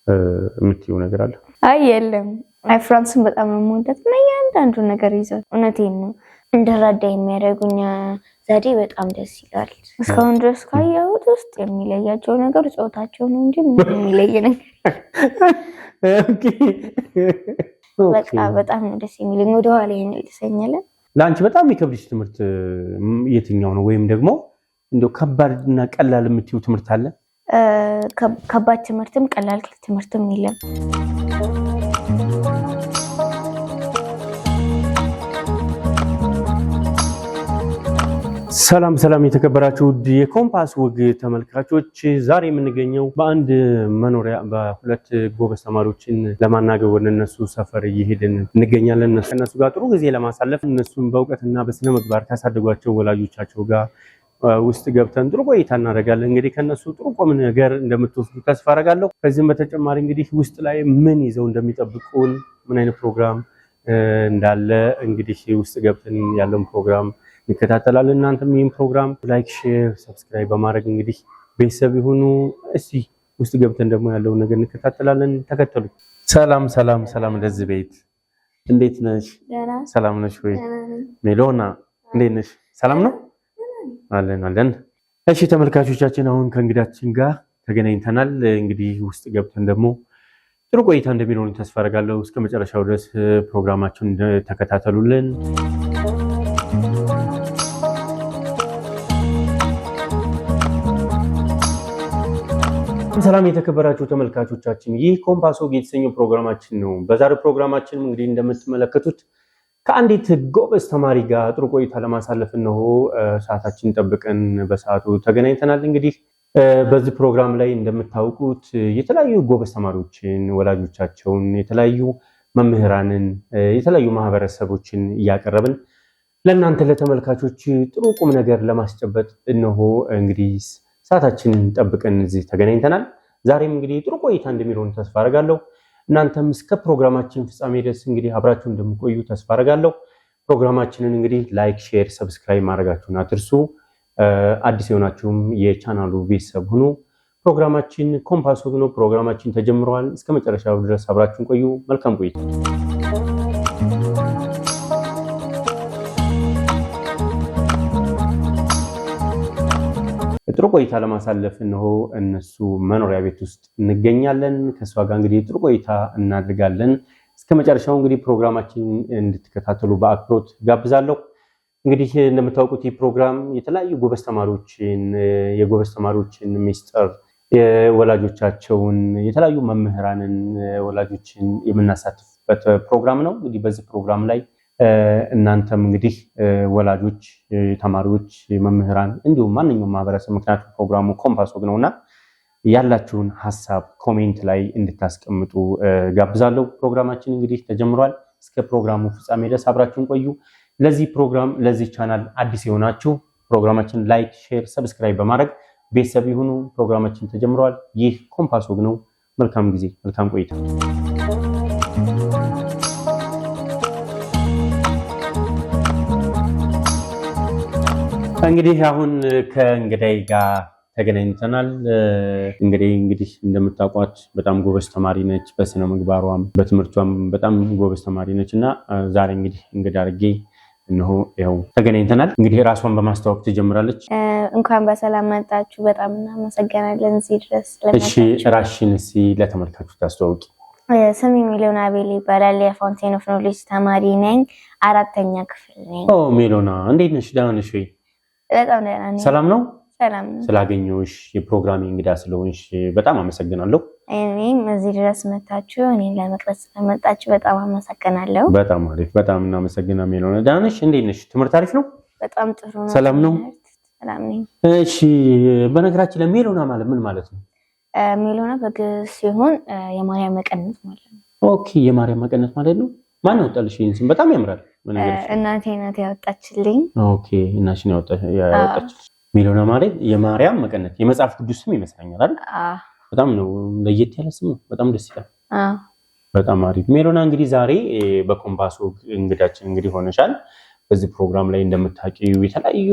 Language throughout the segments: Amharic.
የምትይው ነገር አለ? አይ የለም። አይ ፍራንስን በጣም የምወዳት እና ያንዳንዱ ነገር ይዘው እውነቴን ነው እንደራዳ የሚያደርጉኝ ዘዴ በጣም ደስ ይላል። እስካሁን ድረስ ካየሁት ውስጥ የሚለያቸው ነገር ጾታቸው ነው እንጂ ምንም የሚለይ ነገር በጣም ነው ደስ የሚለኝ። ወደ ኋላ ይመልሰኛል። ለአንቺ በጣም የሚከብድሽ ትምህርት የትኛው ነው? ወይም ደግሞ እንደው ከባድና ቀላል የምትይው ትምህርት አለ? ከባድ ትምህርትም ቀላል ትምህርትም የለም። ሰላም የተከበራችሁ የኮምፓስ ወግ ተመልካቾች፣ ዛሬ የምንገኘው በአንድ መኖሪያ በሁለት ጎበዝ ተማሪዎችን ለማናገር ወደ እነሱ ሰፈር እየሄድን እንገኛለን። እነሱ ጋር ጥሩ ጊዜ ለማሳለፍ እነሱን በእውቀትና በስነ ምግባር ካሳደጓቸው ወላጆቻቸው ጋር ውስጥ ገብተን ጥሩ ቆይታ እናደርጋለን። እንግዲህ ከነሱ ጥሩ ቁም ነገር እንደምትወስዱ ተስፋ አደርጋለሁ። ከዚህም በተጨማሪ እንግዲህ ውስጥ ላይ ምን ይዘው እንደሚጠብቁን ምን አይነት ፕሮግራም እንዳለ እንግዲህ ውስጥ ገብተን ያለውን ፕሮግራም እንከታተላለን። እናንተም ይህን ፕሮግራም ላይክ፣ ሼር፣ ሰብስክራይብ በማድረግ እንግዲህ ቤተሰብ ይሁኑ። እስቲ ውስጥ ገብተን ደግሞ ያለውን ነገር እንከታተላለን። ተከተሉ። ሰላም ለዚህ ቤት። እንዴት ነሽ? ሰላም ነሽ ወይ? ሜሎና እንዴት ነሽ? ሰላም ነው አለን። እሺ ተመልካቾቻችን፣ አሁን ከእንግዳችን ጋር ተገናኝተናል። እንግዲህ ውስጥ ገብተን ደግሞ ጥሩ ቆይታ እንደሚኖር ተስፋ አደርጋለሁ። እስከ መጨረሻው ድረስ ፕሮግራማችንን ተከታተሉልን። ሰላም የተከበራችሁ ተመልካቾቻችን፣ ይህ ኮምፓስ ወግ የተሰኘው ፕሮግራማችን ነው። በዛሬው ፕሮግራማችን እንግዲህ እንደምትመለከቱት ከአንዲት ጎበዝ ተማሪ ጋር ጥሩ ቆይታ ለማሳለፍ ነው ሰዓታችን ጠብቀን በሰዓቱ ተገናኝተናል። እንግዲህ በዚህ ፕሮግራም ላይ እንደምታውቁት የተለያዩ ጎበዝ ተማሪዎችን፣ ወላጆቻቸውን፣ የተለያዩ መምህራንን፣ የተለያዩ ማህበረሰቦችን እያቀረብን ለእናንተ ለተመልካቾች ጥሩ ቁም ነገር ለማስጨበጥ እነሆ እንግዲህ ሰዓታችንን ጠብቀን እዚህ ተገናኝተናል። ዛሬም እንግዲህ ጥሩ ቆይታ እንደሚሆን ተስፋ አደርጋለሁ። እናንተም እስከ ፕሮግራማችን ፍጻሜ ድረስ እንግዲህ አብራችሁ እንደምትቆዩ ተስፋ አደርጋለሁ። ፕሮግራማችንን እንግዲህ ላይክ፣ ሼር፣ ሰብስክራይብ ማድረጋችሁን አትርሱ። አዲስ የሆናችሁም የቻናሉ ቤተሰብ ሁኑ። ፕሮግራማችን ኮምፓስ ወግ ነው። ፕሮግራማችን ተጀምሯል። እስከ መጨረሻው ድረስ አብራችሁን ቆዩ። መልካም ቆይታ። ጥሩ ቆይታ ለማሳለፍ ነው እነሱ መኖሪያ ቤት ውስጥ እንገኛለን። ከሷ ጋር እንግዲህ ጥሩ ቆይታ እናድርጋለን። እስከ መጨረሻው እንግዲህ ፕሮግራማችን እንድትከታተሉ በአክብሮት ጋብዛለሁ። እንግዲህ እንደምታውቁት ይህ ፕሮግራም የተለያዩ ጎበዝ ተማሪዎችን፣ የጎበዝ ተማሪዎችን ሚስጥር፣ የወላጆቻቸውን፣ የተለያዩ መምህራንን፣ ወላጆችን የምናሳትፍበት ፕሮግራም ነው። እንግዲህ በዚህ ፕሮግራም ላይ እናንተም እንግዲህ ወላጆች፣ ተማሪዎች፣ መምህራን እንዲሁም ማንኛውም ማህበረሰብ ምክንያቱም ፕሮግራሙ ኮምፓስ ወግ ነውና ያላችሁን ሀሳብ ኮሜንት ላይ እንድታስቀምጡ ጋብዛለሁ። ፕሮግራማችን እንግዲህ ተጀምሯል። እስከ ፕሮግራሙ ፍጻሜ ድረስ አብራችሁን ቆዩ። ለዚህ ፕሮግራም ለዚህ ቻናል አዲስ የሆናችሁ ፕሮግራማችን ላይክ፣ ሼር፣ ሰብስክራይብ በማድረግ ቤተሰብ ይሁኑ። ፕሮግራማችን ተጀምሯል። ይህ ኮምፓስ ወግ ነው። መልካም ጊዜ፣ መልካም ቆይታ። እንግዲህ አሁን ከእንግዳይ ጋር ተገናኝተናል። እንግዲህ እንደምታውቋት በጣም ጎበዝ ተማሪ ነች። በስነ ምግባሯም በትምህርቷም በጣም ጎበዝ ተማሪ ነች እና ዛሬ እንግዲህ እንግዳ አድርጌ እነሆ ያው ተገናኝተናል። እንግዲህ ራሷን በማስተዋወቅ ትጀምራለች። እንኳን በሰላም መጣችሁ። በጣም እናመሰግናለን እዚህ ድረስ ለመጣችሁ። እሺ ራስሽን እስኪ ለተመልካቾች ታስተዋውቂ። ስሜ ሜሎና አቤል ይባላል። የፋውንቴን ኦፍ ኖሌጅ ተማሪ ነኝ። 4ኛ ክፍል ነኝ። ሜሎና እንዴት ነሽ? ደህና ነሽ ወይ? በጣም ደህና ነኝ። ሰላም ነው? ሰላም ነው። ስላገኘሁሽ የፕሮግራሚ እንግዳ ስለሆንሽ በጣም አመሰግናለሁ። እኔም እዚህ ድረስ መጣችሁ እኔን ለመቅረጽ ስለመጣችሁ በጣም አመሰግናለሁ። በጣም አሪፍ፣ በጣም እናመሰግናለን ሜሎና። ደህና ነሽ? እንዴት ነሽ? ትምህርት አሪፍ ነው? በጣም ጥሩ ነው። ሰላም ነው? ሰላም ነኝ። እሺ በነገራችን ላይ ሜሎና ማለት ምን ማለት ነው? ሜሎና በግዕዝ ሲሆን የማርያም መቀነት ማለት ነው። ኦኬ፣ የማርያም መቀነት ማለት ነው። ማን ያወጣልሽ ይሄን ስም? በጣም ያምራል። እናቴ ናት ያወጣችልኝ። ኦኬ፣ እናትሽ ነው ያወጣችልሽ። ሜሎና ማለት የማርያም መቀነት የመጽሐፍ ቅዱስ ስም ይመስለኛል አይደል? በጣም ነው ለየት ያለ ስም ነው። በጣም ደስ ይላል። በጣም አሪፍ። ሜሎና እንግዲህ ዛሬ በኮምፓስ ወግ እንግዳችን እንግዲህ ሆነሻል። በዚህ ፕሮግራም ላይ እንደምታውቂው የተለያዩ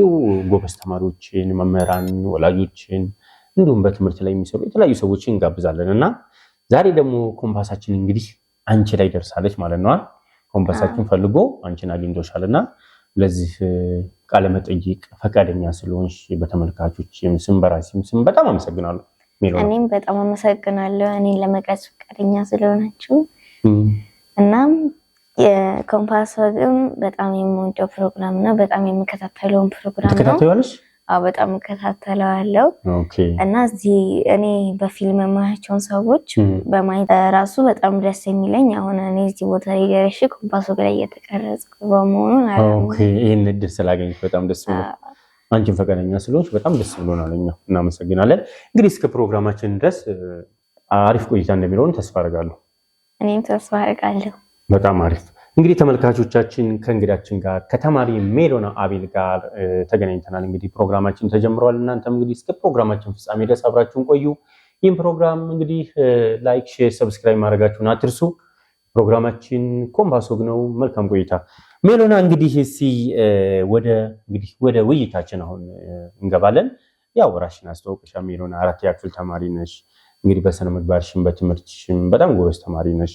ጎበዝ ተማሪዎችን፣ መምህራን፣ ወላጆችን እንዲሁም በትምህርት ላይ የሚሰሩ የተለያዩ ሰዎችን እንጋብዛለን እና ዛሬ ደግሞ ኮምፓሳችን እንግዲህ አንቺ ላይ ደርሳለች ማለት ነው። ኮምፓሳችን ፈልጎ አንቺን አግኝቶሻልና ለዚህ ቃለ መጠይቅ ፈቃደኛ ስለሆንሽ በተመልካቾች ስም በራሴም ስም በጣም አመሰግናለሁ ሜሎና። እኔም በጣም አመሰግናለሁ እኔን ለመቅረጽ ፈቃደኛ ስለሆናችሁ። እናም የኮምፓስ ወግም በጣም የምወደው ፕሮግራም ነው። በጣም የምከታተለው ፕሮግራም ነው። ተከታታዩልሽ? አዎ በጣም እከታተለዋለሁ። ኦኬ። እና እዚህ እኔ በፊልም የማያቸውን ሰዎች በማየት ራሱ በጣም ደስ የሚለኝ አሁን እኔ እዚህ ቦታ ላይ ደርሼ ኮምፓስ ወግ ላይ እየተቀረጽኩ በመሆኑ ኦኬ። ይሄን እድል ስላገኘሽ በጣም ደስ ብሎኝ አንቺን ፈቃደኛ ስለሆንሽ በጣም ደስ ብሎናል። እኛ እናመሰግናለን። እንግዲህ እስከ ፕሮግራማችን ድረስ አሪፍ ቆይታ እንደሚሆን ተስፋ አደርጋለሁ። እኔም ተስፋ አደርጋለሁ። በጣም አሪፍ። እንግዲህ ተመልካቾቻችን ከእንግዳችን ጋር ከተማሪ ሜሎና አቤል ጋር ተገናኝተናል። እንግዲህ ፕሮግራማችን ተጀምሯል። እናንተም እንግዲህ እስከ ፕሮግራማችን ፍጻሜ ድረስ አብራችሁን ቆዩ። ይህም ፕሮግራም እንግዲህ ላይክ፣ ሼር፣ ሰብስክራይብ ማድረጋችሁን አትርሱ። ፕሮግራማችን ኮምፓስ ወግ ነው። መልካም ቆይታ። ሜሎና እንግዲህ ወደ ውይይታችን አሁን እንገባለን። ያው ራስሽን አስተዋውቀሻ። ሜሎና 4ኛ ክፍል ተማሪ ነሽ። እንግዲህ በስነ ምግባርሽም በትምህርትሽም በጣም ጎበዝ ተማሪ ነሽ።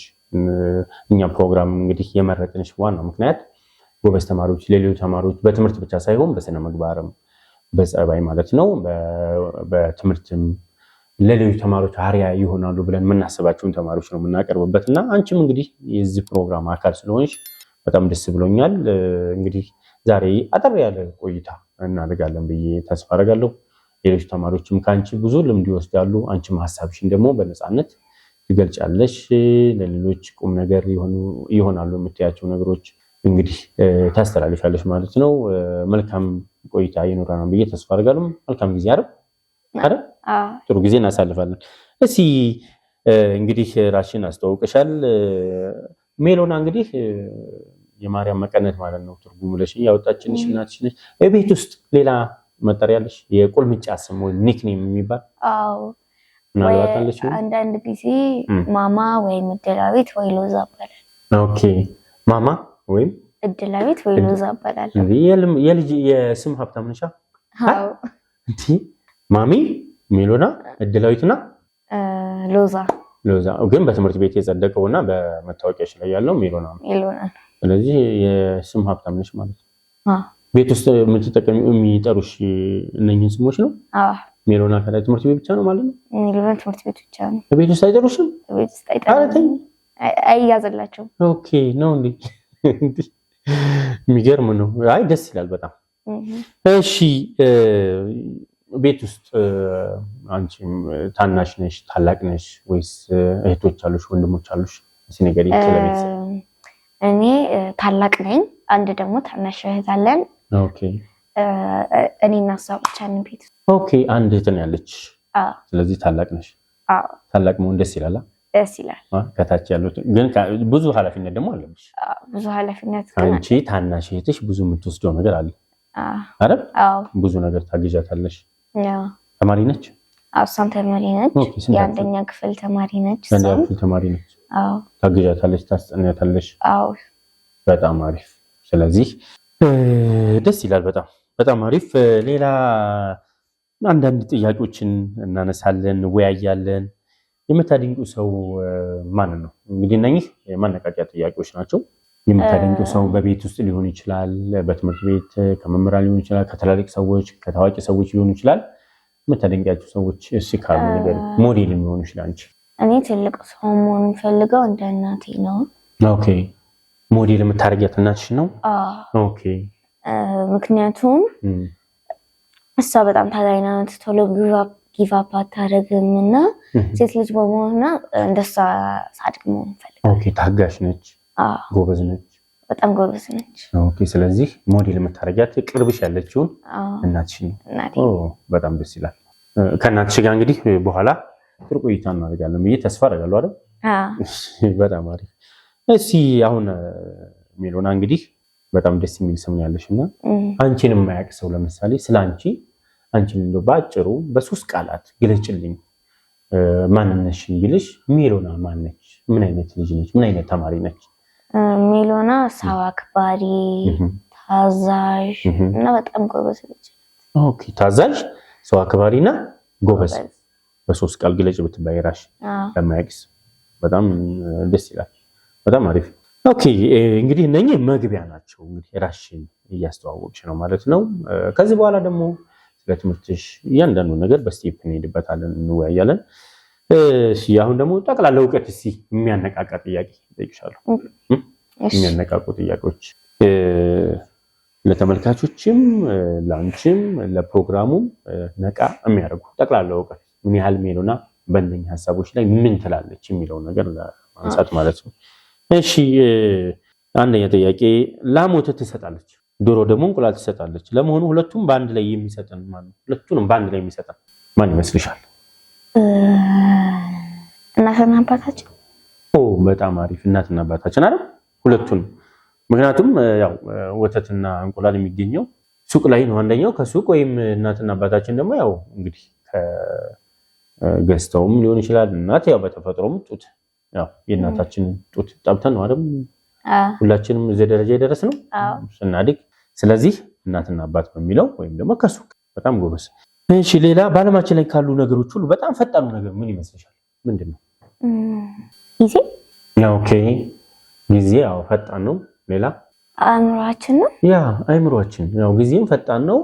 እኛ ፕሮግራም እንግዲህ የመረጥንሽ ዋናው ምክንያት ጎበዝ ተማሪዎች ሌሎች ተማሪዎች በትምህርት ብቻ ሳይሆን በስነ ምግባርም በጸባይ ማለት ነው በትምህርትም ለሌሎች ተማሪዎች አሪያ ይሆናሉ ብለን የምናስባቸውን ተማሪዎች ነው የምናቀርብበትና አንቺም እንግዲህ የዚህ ፕሮግራም አካል ስለሆንሽ በጣም ደስ ብሎኛል። እንግዲህ ዛሬ አጠር ያለ ቆይታ እናደርጋለን ብዬ ተስፋ አደርጋለሁ። ሌሎች ተማሪዎችም ካንቺ ብዙ ልምድ ይወስዳሉ። አንቺም ሐሳብሽን ደግሞ በነፃነት ትገልጫለሽ። ለሌሎች ቁም ነገር ይሆናሉ የምትያቸው ነገሮች እንግዲህ ታስተላልፋለሽ ማለት ነው። መልካም ቆይታ ይኖረናል ብዬ ተስፋ አደርጋለሁ። መልካም ጊዜ አይደል? ጥሩ ጊዜ እናሳልፋለን። እስኪ እንግዲህ ራስሽን አስተዋውቀሻል። ሜሎና እንግዲህ የማርያም መቀነት ማለት ነው ትርጉሙ ለሽ ያወጣችልሽ እናትሽ ነሽ። በቤት ውስጥ ሌላ መጠሪያ ያለሽ የቁልምጫ ስም ወይ ኒክኔም የሚባል? አዎ አንዳንድ ጊዜ ማማ ወይም እድላዊት ወይ ሎዛ እባላለሁ። ኦኬ። ማማ ወይም እድላዊት ወይ ሎዛ እባላለሁ። የልጅ የስም ሀብታም ነሽ? አዎ። እንዴ ማሚ ሜሎና እድላዊትና ሎዛ ግን በትምህርት ቤት የጸደቀውና በመታወቂያሽ ላይ ያለው ሜሎና ነው። ስለዚህ የስም ሀብታም ነሽ ማለት ነው። ቤት ውስጥ የሚጠሩሽ እነኝህን ስሞች ነው? ሜሎና ከላይ ትምህርት ቤት ብቻ ነው ማለት ነው? ሜሎና ትምህርት ቤት ብቻ ነው። ቤት ውስጥ አይጠሩሽም? ቤት ውስጥ አይጠሩሽም። አይያዝላቸውም። ኦኬ ነው እንዴ? የሚገርም ነው። አይ ደስ ይላል በጣም። እሺ ቤት ውስጥ አንቺም ታናሽ ነሽ ታላቅ ነሽ ወይስ እህቶች አሉሽ ወንድሞች አሉሽ? እስኪ ንገሪኝ ስለቤት። እኔ ታላቅ ነኝ። አንድ ደግሞ ታናሽ እህት አለን። ኦኬ። እኔና እሷ ብቻ ነን ቤት ውስጥ። ኦኬ። አንድ እህት ነው ያለች? ስለዚህ ታላቅ ነሽ? ታላቅ መሆን ደስ ይላል? ደስ ይላል። ከታች ያሉት ግን ብዙ ኃላፊነት ደግሞ አለብሽ። ብዙ ኃላፊነት አንቺ ታናሽ እህትሽ ብዙ የምትወስደው ነገር አለ አይደል? ብዙ ነገር ታግዣታለሽ። ተማሪ ነች? እሷም ተማሪ ነች። የአንደኛ ክፍል ተማሪ ነች። የአንደኛ ክፍል ተማሪ ነች። ታግዣታለሽ፣ ታስጠኛታለሽ። በጣም አሪፍ። ስለዚህ ደስ ይላል። በጣም በጣም አሪፍ። ሌላ አንዳንድ ጥያቄዎችን እናነሳለን፣ እንወያያለን። የምታደንቁ ሰው ማን ነው? እንግዲህ እነኚህ የማነቃቂያ ጥያቄዎች ናቸው። የምታደንቁ ሰው በቤት ውስጥ ሊሆን ይችላል፣ በትምህርት ቤት ከመምህራን ሊሆን ይችላል፣ ከትላልቅ ሰዎች ከታዋቂ ሰዎች ሊሆን ይችላል። የምታደንቂያቸው ሰዎች እሺ ካሉ ነገር ሞዴል የሚሆኑ ይችላል። አንቺ? እኔ ትልቅ ሰው መሆን የምፈልገው እንደ እናቴ ነው። ኦኬ። ሞዴል የምታደርጊያት እናትሽ ነው? ኦኬ። ምክንያቱም እሷ በጣም ታጋይ ናት፣ ቶሎ ጊቭ አፕ አታደርግም እና ሴት ልጅ በመሆኗ እንደሷ ሳድግ መሆን እፈልጋለሁ። ኦኬ። ታጋሽ ነች፣ ጎበዝ ነች፣ በጣም ጎበዝ ነች። ኦኬ። ስለዚህ ሞዴል የምታደርጊያት ቅርብሽ ያለችውን እናትሽ ነው? በጣም ደስ ይላል። ከእናትሽ ጋር እንግዲህ በኋላ ጥሩ ቆይታ እናደርጋለን ብዬ ተስፋ አደርጋለሁ አይደል? በጣም አሪፍ። እስኪ አሁን ሜሎና እንግዲህ በጣም ደስ የሚል ስም ያለሽና አንቺን የማያውቅ ሰው ለምሳሌ ስለ አንቺን እንደው ባጭሩ በሶስት ቃላት ግለጭልኝ ማንነትሽን ቢልሽ ሜሎና ማን ነች? ምን አይነት ልጅ ነች? ምን አይነት ተማሪ ነች? ሜሎና ሰው አክባሪ፣ ታዛዥ እና በጣም ጎበዝ ልጅ። ኦኬ። ታዛዥ፣ ሰው አክባሪና ጎበዝ። በሶስት ቃል ግለጭ ብትባይ ራሽ ለማያውቅ በጣም ደስ ይላል። በጣም አሪፍ። ኦኬ እንግዲህ እነኚህ መግቢያ ናቸው። እንግዲህ ራስሽን እያስተዋወቅሽ ነው ማለት ነው። ከዚህ በኋላ ደግሞ ስለ ትምህርትሽ እያንዳንዱ ነገር በስቴፕ እንሄድበታለን፣ እንወያያለን። እሺ አሁን ደግሞ ጠቅላላ እውቀት እስቲ የሚያነቃቃ ጥያቄ እጠይቅሻለሁ። የሚያነቃቁ ጥያቄዎች ለተመልካቾችም ለአንቺም ለፕሮግራሙም ነቃ የሚያደርጉ ጠቅላላ እውቀት ምን ያህል ሜሎና በእነኛ ሐሳቦች ላይ ምን ትላለች የሚለው ነገር ለማንሳት ማለት ነው። እሺ አንደኛ ጥያቄ ላም ወተት ትሰጣለች፣ ዶሮ ደግሞ እንቁላል ትሰጣለች። ለመሆኑ ሁለቱም በአንድ ላይ የሚሰጠን ማን ነው? ሁለቱንም በአንድ ላይ የሚሰጠን ማን ይመስልሻል? እናትና አባታችን። በጣም አሪፍ። እናትና አባታችን አይደል? ሁለቱንም። ምክንያቱም ያው ወተትና እንቁላል የሚገኘው ሱቅ ላይ ነው አንደኛው ከሱቅ፣ ወይም እናትና አባታችን ደግሞ ያው እንግዲህ ከገዝተውም ሊሆን ይችላል። እናት ያው በተፈጥሮም ጡት ያው የእናታችን ጡት ጠብተን ነው አይደል ሁላችንም እዚህ ደረጃ የደረስነው ስናድግ። ስለዚህ እናትና አባት በሚለው ወይም ደግሞ ከሱቅ። በጣም ጎበዝ። እሺ ሌላ በዓለማችን ላይ ካሉ ነገሮች ሁሉ በጣም ፈጣኑ ነገር ምን ይመስልሻል? ምንድነው? ጊዜ። ኦኬ ጊዜ ያው ፈጣን ነው። ሌላ አእምሮአችን ነው። ያ አእምሮአችን ያው ጊዜም ፈጣን ነው።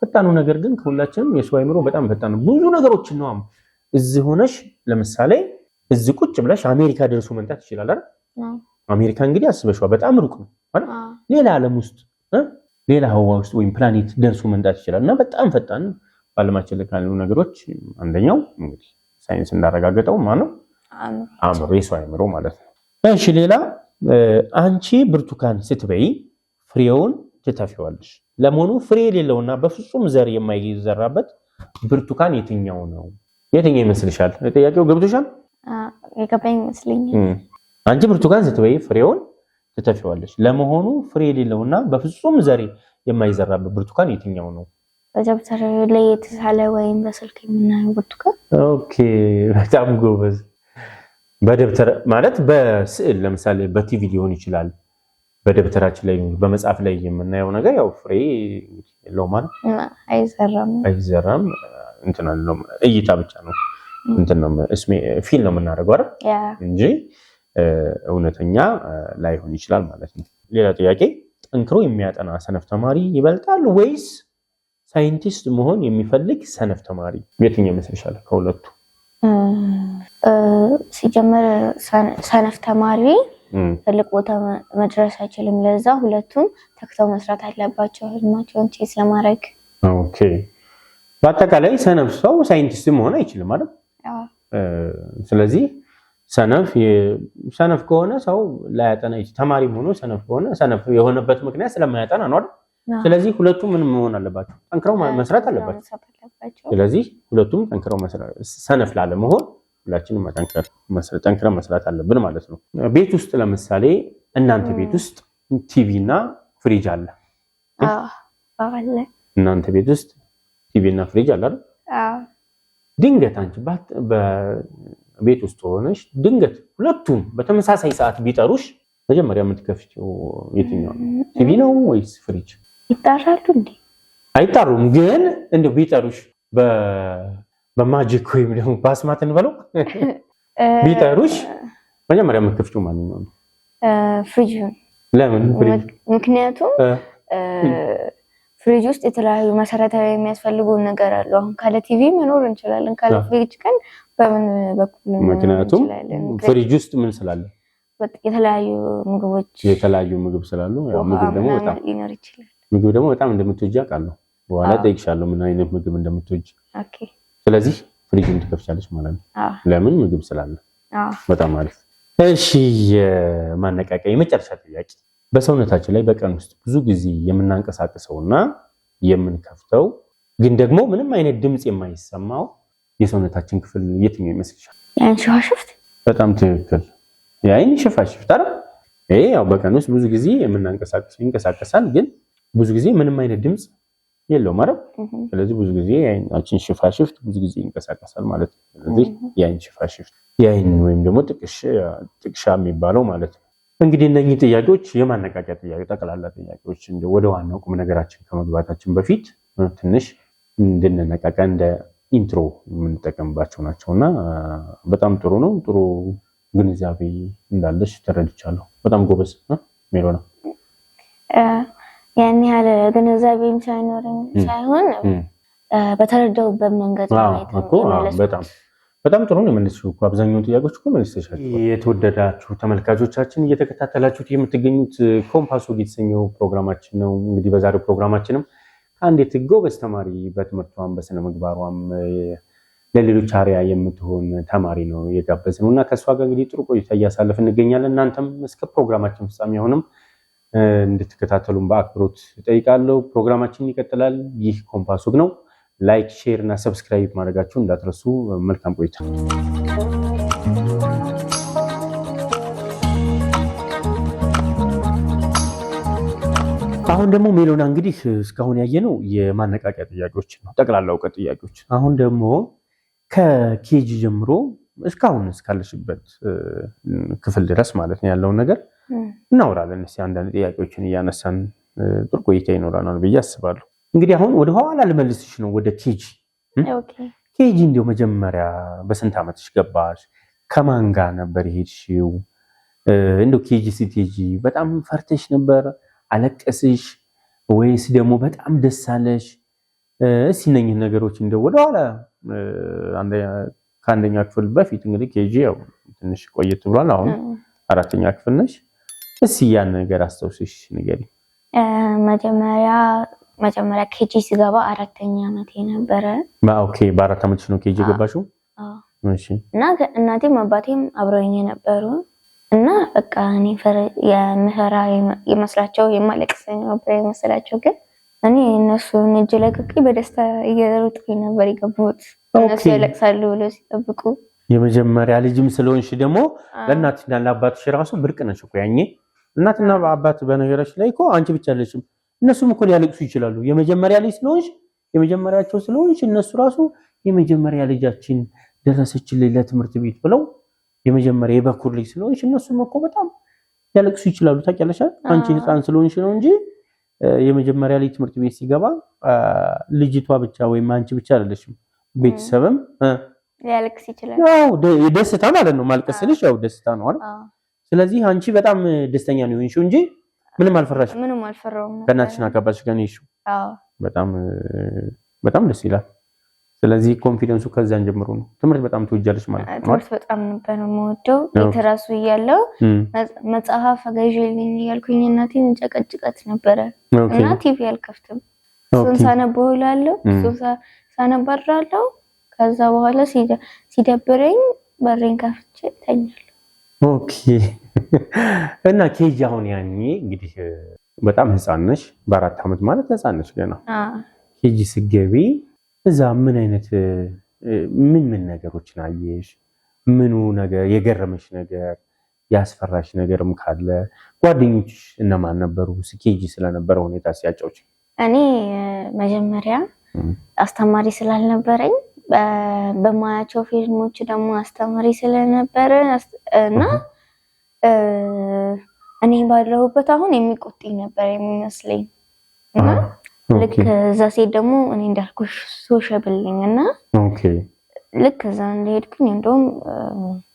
ፈጣኑ ነገር ግን ከሁላችንም የሰው አእምሮ በጣም ፈጣን ነው። ብዙ ነገሮችን ነው እዚህ ሆነሽ ለምሳሌ እዚህ ቁጭ ብለሽ አሜሪካ ደርሶ መምጣት ይችላል አይደል? አሜሪካ እንግዲህ አስበሽዋ በጣም ሩቅ ነው አይደል? ሌላ ዓለም ውስጥ ሌላ ህዋ ውስጥ ወይም ፕላኔት ደርሶ መምጣት ይችላል። እና በጣም ፈጣን በዓለማችን ላይ ካሉ ነገሮች አንደኛው እንግዲህ ሳይንስ እንዳረጋገጠው ማነው? አእምሮ፣ የሰው አእምሮ ማለት ነው። እሺ ሌላ አንቺ ብርቱካን ስትበይ ፍሬውን ትተፊዋለሽ። ለመሆኑ ፍሬ የሌለውና በፍጹም ዘር የማይዘራበት ብርቱካን የትኛው ነው? የትኛው ይመስልሻል? ጥያቄው ገብቶሻል? የገባኝ ይመስለኛል። አንቺ ብርቱካን ስትበይ ፍሬውን ትተፊዋለሽ። ለመሆኑ ፍሬ የሌለውና በፍጹም ዘር የማይዘራበት ብርቱካን የትኛው ነው? በደብተር ላይ የተሳለ ወይም በስልክ የምናየው ብርቱካን። ኦኬ በጣም ጎበዝ። በደብተር ማለት በስዕል ለምሳሌ በቲቪ ሊሆን ይችላል። በደብተራችን ላይ በመጽሐፍ ላይ የምናየው ነገር ያው ፍሬ የለውም ማለት አይዘራም እንትን አለው እይታ ብቻ ነው እንትን ነው ፊል ነው የምናደርገው አይደል እንጂ እውነተኛ ላይሆን ይችላል ማለት ነው። ሌላ ጥያቄ ጠንክሮ የሚያጠና ሰነፍ ተማሪ ይበልጣል ወይስ ሳይንቲስት መሆን የሚፈልግ ሰነፍ ተማሪ? የትኛው ይመስልሻል ከሁለቱ? ሲጀመር ሰነፍ ተማሪ ትልቅ ቦታ መድረስ አይችልም። ለዛ ሁለቱም ተክተው መስራት አለባቸው ህልማቸውን ቼዝ ለማድረግ። ኦኬ በአጠቃላይ ሰነፍ ሰው ሳይንቲስት መሆን አይችልም ማለት። ስለዚህ ሰነፍ ከሆነ ሰው ላያጠና ይችላል። ተማሪም ሆኖ ሰነፍ ከሆነ ሰነፍ የሆነበት ምክንያት ስለማያጠና ነው አይደል? ስለዚህ ሁለቱም ምን መሆን አለባቸው? ጠንክረው መስራት አለባቸው። ስለዚህ ሁለቱም ጠንክረው መስራት፣ ሰነፍ ላለመሆን ሁላችንም ጠንክረን መስራት አለብን ማለት ነው። ቤት ውስጥ ለምሳሌ እናንተ ቤት ውስጥ ቲቪ እና ፍሪጅ አለ? አለ። እናንተ ቤት ውስጥ ቲቪ እና ፍሪጅ አለ አይደል? ድንገት አንቺ በቤት ውስጥ ሆነሽ ድንገት ሁለቱም በተመሳሳይ ሰዓት ቢጠሩሽ መጀመሪያ የምትከፍቺው የትኛው ነው? ቲቪ ነው ወይስ ፍሪጅ? ይጣራሉ እንዴ? አይጣሩም፣ ግን እንደው ቢጠሩሽ በማጂክ ወይም ደግሞ በአስማት እንበለው ቢጠሩሽ መጀመሪያ የምትከፍቺው ማንኛው ነው? ፍሪጅ። ለምን ፍሪጅ? ምክንያቱም ፍሪጅ ውስጥ የተለያዩ መሰረታዊ የሚያስፈልጉ ነገር አሉ። አሁን ካለ ቲቪ መኖር እንችላለን፣ ካለ ፍሪጅ ግን በምን በኩል ነው? ምክንያቱም ፍሪጅ ውስጥ ምን ስላለ? የተለያዩ ምግብ ስላሉ ያው ምግብ ደግሞ በጣም እንደምትወጂ አውቃለሁ። በኋላ ጠይቅሻለሁ ምን አይነት ምግብ እንደምትወጂ። ኦኬ ስለዚህ ፍሪጅን ትከፍቻለሽ ማለት ነው። ለምን? ምግብ ስላለ። በጣም አሪፍ። እሺ የማነቃቂያ የመጨረሻ ጥያቄ፣ በሰውነታችን ላይ በቀን ውስጥ ብዙ ጊዜ የምናንቀሳቅሰውና የምንከፍተው ግን ደግሞ ምንም አይነት ድምጽ የማይሰማው የሰውነታችን ክፍል የትኛው ይመስልሻል? የዓይን ሽፋሽፍት። በጣም ትክክል። የዓይን ሽፋሽፍት አይደል? ይሄ ያው በቀን ውስጥ ብዙ ጊዜ የምናንቀሳቅሰው ይንቀሳቀሳል፣ ግን ብዙ ጊዜ ምንም አይነት ድምጽ የለውም አይደል? ስለዚህ ብዙ ጊዜ የዓይናችን ሽፋሽፍት ብዙ ጊዜ ይንቀሳቀሳል ማለት ነው። ስለዚህ የዓይን ሽፋሽፍት የዓይን ወይም ደግሞ ጥቅሻ የሚባለው ማለት ነው። እንግዲህ እነኚህ ጥያቄዎች የማነቃቂያ ጥያቄ ጠቅላላ ጥያቄዎች ወደ ዋናው ቁም ነገራችን ከመግባታችን በፊት ትንሽ እንድንነቃቃ እንደ ኢንትሮ የምንጠቀምባቸው ናቸውና በጣም ጥሩ ነው። ጥሩ ግንዛቤ እንዳለሽ ተረድቻለሁ። በጣም ጎበዝ ሜሎና። ያን ያህል ግንዛቤም ሳይኖረኝ ሳይሆን በተረዳሁበት መንገድ በጣም ጥሩ ነው የመለስሽው። አብዛኛውን ጥያቄዎች እኮ መልሰሻል። የተወደዳችሁ ተመልካቾቻችን እየተከታተላችሁት የምትገኙት ኮምፓስ ወግ የተሰኘው ፕሮግራማችን ነው። እንግዲህ በዛሬው ፕሮግራማችንም ከአንዲት ጎበዝ ተማሪ በትምህርቷም በስነ ምግባሯም ለሌሎች አርአያ የምትሆን ተማሪ ነው የጋበዝነው እና ከሷ ጋር እንግዲህ ጥሩ ቆይታ እያሳለፍን እንገኛለን። እናንተም እስከ ፕሮግራማችን ፍጻሜ አሁንም እንድትከታተሉን በአክብሮት እጠይቃለሁ። ፕሮግራማችን ይቀጥላል። ይህ ኮምፓስ ወግ ነው። ላይክ፣ ሼር እና ሰብስክራይብ ማድረጋችሁን እንዳትረሱ። መልካም ቆይታ። አሁን ደግሞ ሜሎና እንግዲህ እስካሁን ያየነው የማነቃቂያ ጥያቄዎች ነው፣ ጠቅላላ እውቀት ጥያቄዎች። አሁን ደግሞ ከኬጂ ጀምሮ እስካሁን እስካለሽበት ክፍል ድረስ ማለት ነው ያለውን ነገር እናወራለን። እስኪ አንዳንድ ጥያቄዎችን እያነሳን ጥሩ ቆይታ ይኖራናል ብዬ አስባለሁ። እንግዲህ አሁን ወደ ኋላ ልመልስሽ ነው ወደ ኬጂ። ኬጂ እንደው መጀመሪያ በስንት ዓመትሽ ገባሽ? ከማን ጋር ነበር የሄድሽው? እንደው ኬጂ ስትሄጂ በጣም ፈርተሽ ነበር? አለቀስሽ ወይስ ደግሞ በጣም ደስ አለሽ? እስኪ እነኝህን ነገሮች እንደው ወደ ኋላ ከአንደኛ ክፍል በፊት እንግዲህ ኬጂ ያው ትንሽ ቆየት ብሏል። አሁን 4ኛ ክፍል ነሽ። እስኪ ያን ነገር አስተውስሽ ንገሪ። መጀመሪያ ኬጂ ሲገባ 4ኛ ዓመቴ ነበረ። ኦኬ፣ በ4 ዓመትሽ ነው ኬጂ ገባሽው? እሺ። እና እናቴም አባቴም አብረውኝ ነበሩ እና በቃ እኔ የምፈራ የመስላቸው የማለቅስ ነበር የመሰላቸው፣ ግን እኔ እነሱን እጅ ለቅቄ በደስታ እየሮጥኩኝ ነበር የገባሁት። እነሱ ያለቅሳሉ ብለው ሲጠብቁ የመጀመሪያ ልጅም ስለሆንሽ ደግሞ ለእናትሽና ለአባትሽ ራሱ ብርቅ ነሽ እኮ ያኔ። እናትና አባት በነገራችን ላይ እኮ አንቺ ብቻ አይደለሽም፣ እነሱም እኮ ሊያለቅሱ ይችላሉ። የመጀመሪያ ልጅ ስለሆንሽ የመጀመሪያቸው ስለሆንሽ እነሱ ራሱ የመጀመሪያ ልጃችን ደረሰችልኝ ለትምህርት ቤት ብለው የመጀመሪያ የበኩር ልጅ ስለሆንሽ እነሱም እኮ በጣም ሊያለቅሱ ይችላሉ። ታውቂያለሽ፣ አንቺ ህፃን ስለሆንሽ ነው እንጂ የመጀመሪያ ልጅ ትምህርት ቤት ሲገባ ልጅቷ ብቻ ወይም አንቺ ብቻ አይደለሽም፣ ቤተሰብም ሊያለቅስ ይችላል። ያው ደስታ ማለት ነው። ማልቀስ ልጅ ያው ደስታ ነው አይደል? ስለዚህ አንቺ በጣም ደስተኛ ነው የሆንሽው እንጂ ምንም አልፈራሽም። ምንም አልፈራውም። ከእናትሽና ከአባትሽ ጋር ነው የሄድሽው? በጣም ደስ ይላል። ስለዚህ ኮንፊደንሱ ከዛን ጀምሮ ነው። ትምህርት በጣም ትወጃለሽ ማለት ነው? ትምህርት በጣም ነበር የምወደው። የተራሱ እያለው መጽሐፍ ገዢልኝ እያልኩኝ እናቴን እንጨቀጭቀት ነበረ እና ቲቪ አልከፍትም። እሱን ሳነበው እውላለሁ፣ እሱን ሳነባራለሁ። ከዛ በኋላ ሲደብረኝ በሬን ከፍቼ እተኛለሁ። ኦኬ። እና ኬጂ አሁን ያኔ እንግዲህ በጣም ህፃን ነሽ። በ4 ዓመት ማለት ህፃን ነሽ ገና። ኬጂ ስትገቢ እዛ ምን አይነት ምን ነገሮችን አየሽ? ምኑ ነገር የገረመሽ ነገር ያስፈራሽ ነገርም ካለ ጓደኞችሽ እነማን ነበሩ? ኬጂ ስለነበረ ሁኔታ ሲያጫውች። እኔ መጀመሪያ አስተማሪ ስላልነበረኝ በማያቸው ፊልሞች ደግሞ አስተማሪ ስለነበረ እና እኔ ባለሁበት አሁን የሚቆጥኝ ነበር የሚመስለኝ እና ልክ እዛ ሴት ደግሞ እኔ እንዳልኩሽ ሶሻብልኝ እና ልክ እዛ እንደሄድኩኝ እንደውም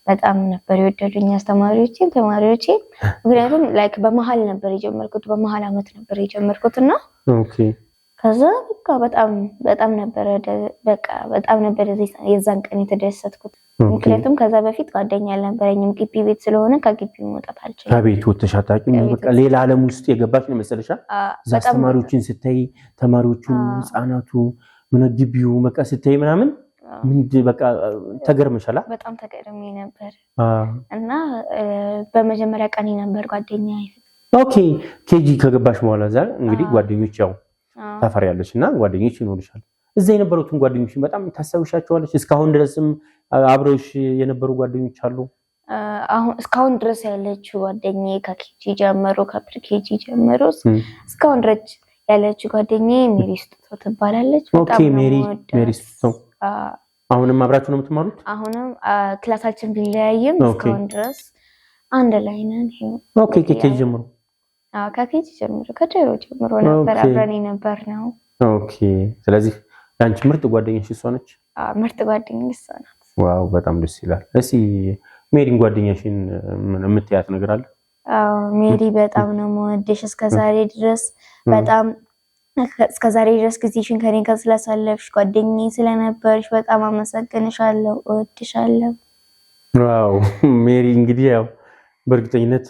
በጣም ነበር የወደዱኝ አስተማሪዎቼም ተማሪዎቼም። ምክንያቱም ላይክ በመሀል ነበር የጀመርኩት፣ በመሀል ዓመት ነበር የጀመርኩት እና ከዛ በቃ በጣም ነበር የዛን ቀን የተደሰትኩት። ምክንያቱም ከዛ በፊት ጓደኛ አልነበረኝም። ግቢ ቤት ስለሆነ ከግቢው መውጣት አልችልም። ከቤት ወጥተሽ አታውቂም? በቃ ሌላ ዓለም ውስጥ የገባች ነው መሰለሽ። እዛ አስተማሪዎችን ስታይ ተማሪዎቹን፣ ህፃናቱ ምን ግቢው በቃ ስታይ ምናምን በቃ ተገርመሻል? በጣም ተገርሜ ነበር እና በመጀመሪያ ቀን ነበር ጓደኛ። ኦኬ። ኬጂ ከገባሽ በኋላ እዛ እንግዲህ ጓደኞች ያው ታፈሪያለሽ እና ጓደኞች ይኖርሻል። እዛ የነበሩትን ጓደኞችን በጣም ታሰብሻቸዋለሽ? እስካሁን ድረስም አብረውሽ የነበሩ ጓደኞች አሉ? አሁን እስካሁን ድረስ ያለችው ጓደኛዬ ከኬጂ ጀምሮ ከፕሪኬጂ ጀምሮ እስካሁን ድረስ ያለችው ጓደኛዬ ሜሪ ስጦታው ትባላለች። ኦኬ። ሜሪ ስጦታው አሁንም አብራችሁ ነው የምትማሩት? አሁንም ክላሳችን ቢለያይም እስካሁን ድረስ አንድ ላይ ነን። ኦኬ። ከኬጂ ጀምሮ ከኬጂ ጀምሮ ከጀሮ ጀምሮ ነበር አብረን ነበር ነው። ኦኬ። ስለዚህ ያንቺ ምርጥ ጓደኛሽ እሷ ነች? ምርጥ ጓደኛሽ እሷ ናት። ዋው፣ በጣም ደስ ይላል። እስኪ ሜሪን ጓደኛሽን ምን የምትያት ነገር አለ? አዎ ሜሪ በጣም ነው የምወድሽ እስከዛሬ ድረስ በጣም እስከዛሬ ድረስ ጊዜሽን ከኔ ጋር ስላሳለፍሽ ጓደኛዬ ስለነበርሽ በጣም አመሰግንሻለሁ፣ እወድሻለሁ። ዋው ሜሪ እንግዲህ ያው በእርግጠኝነት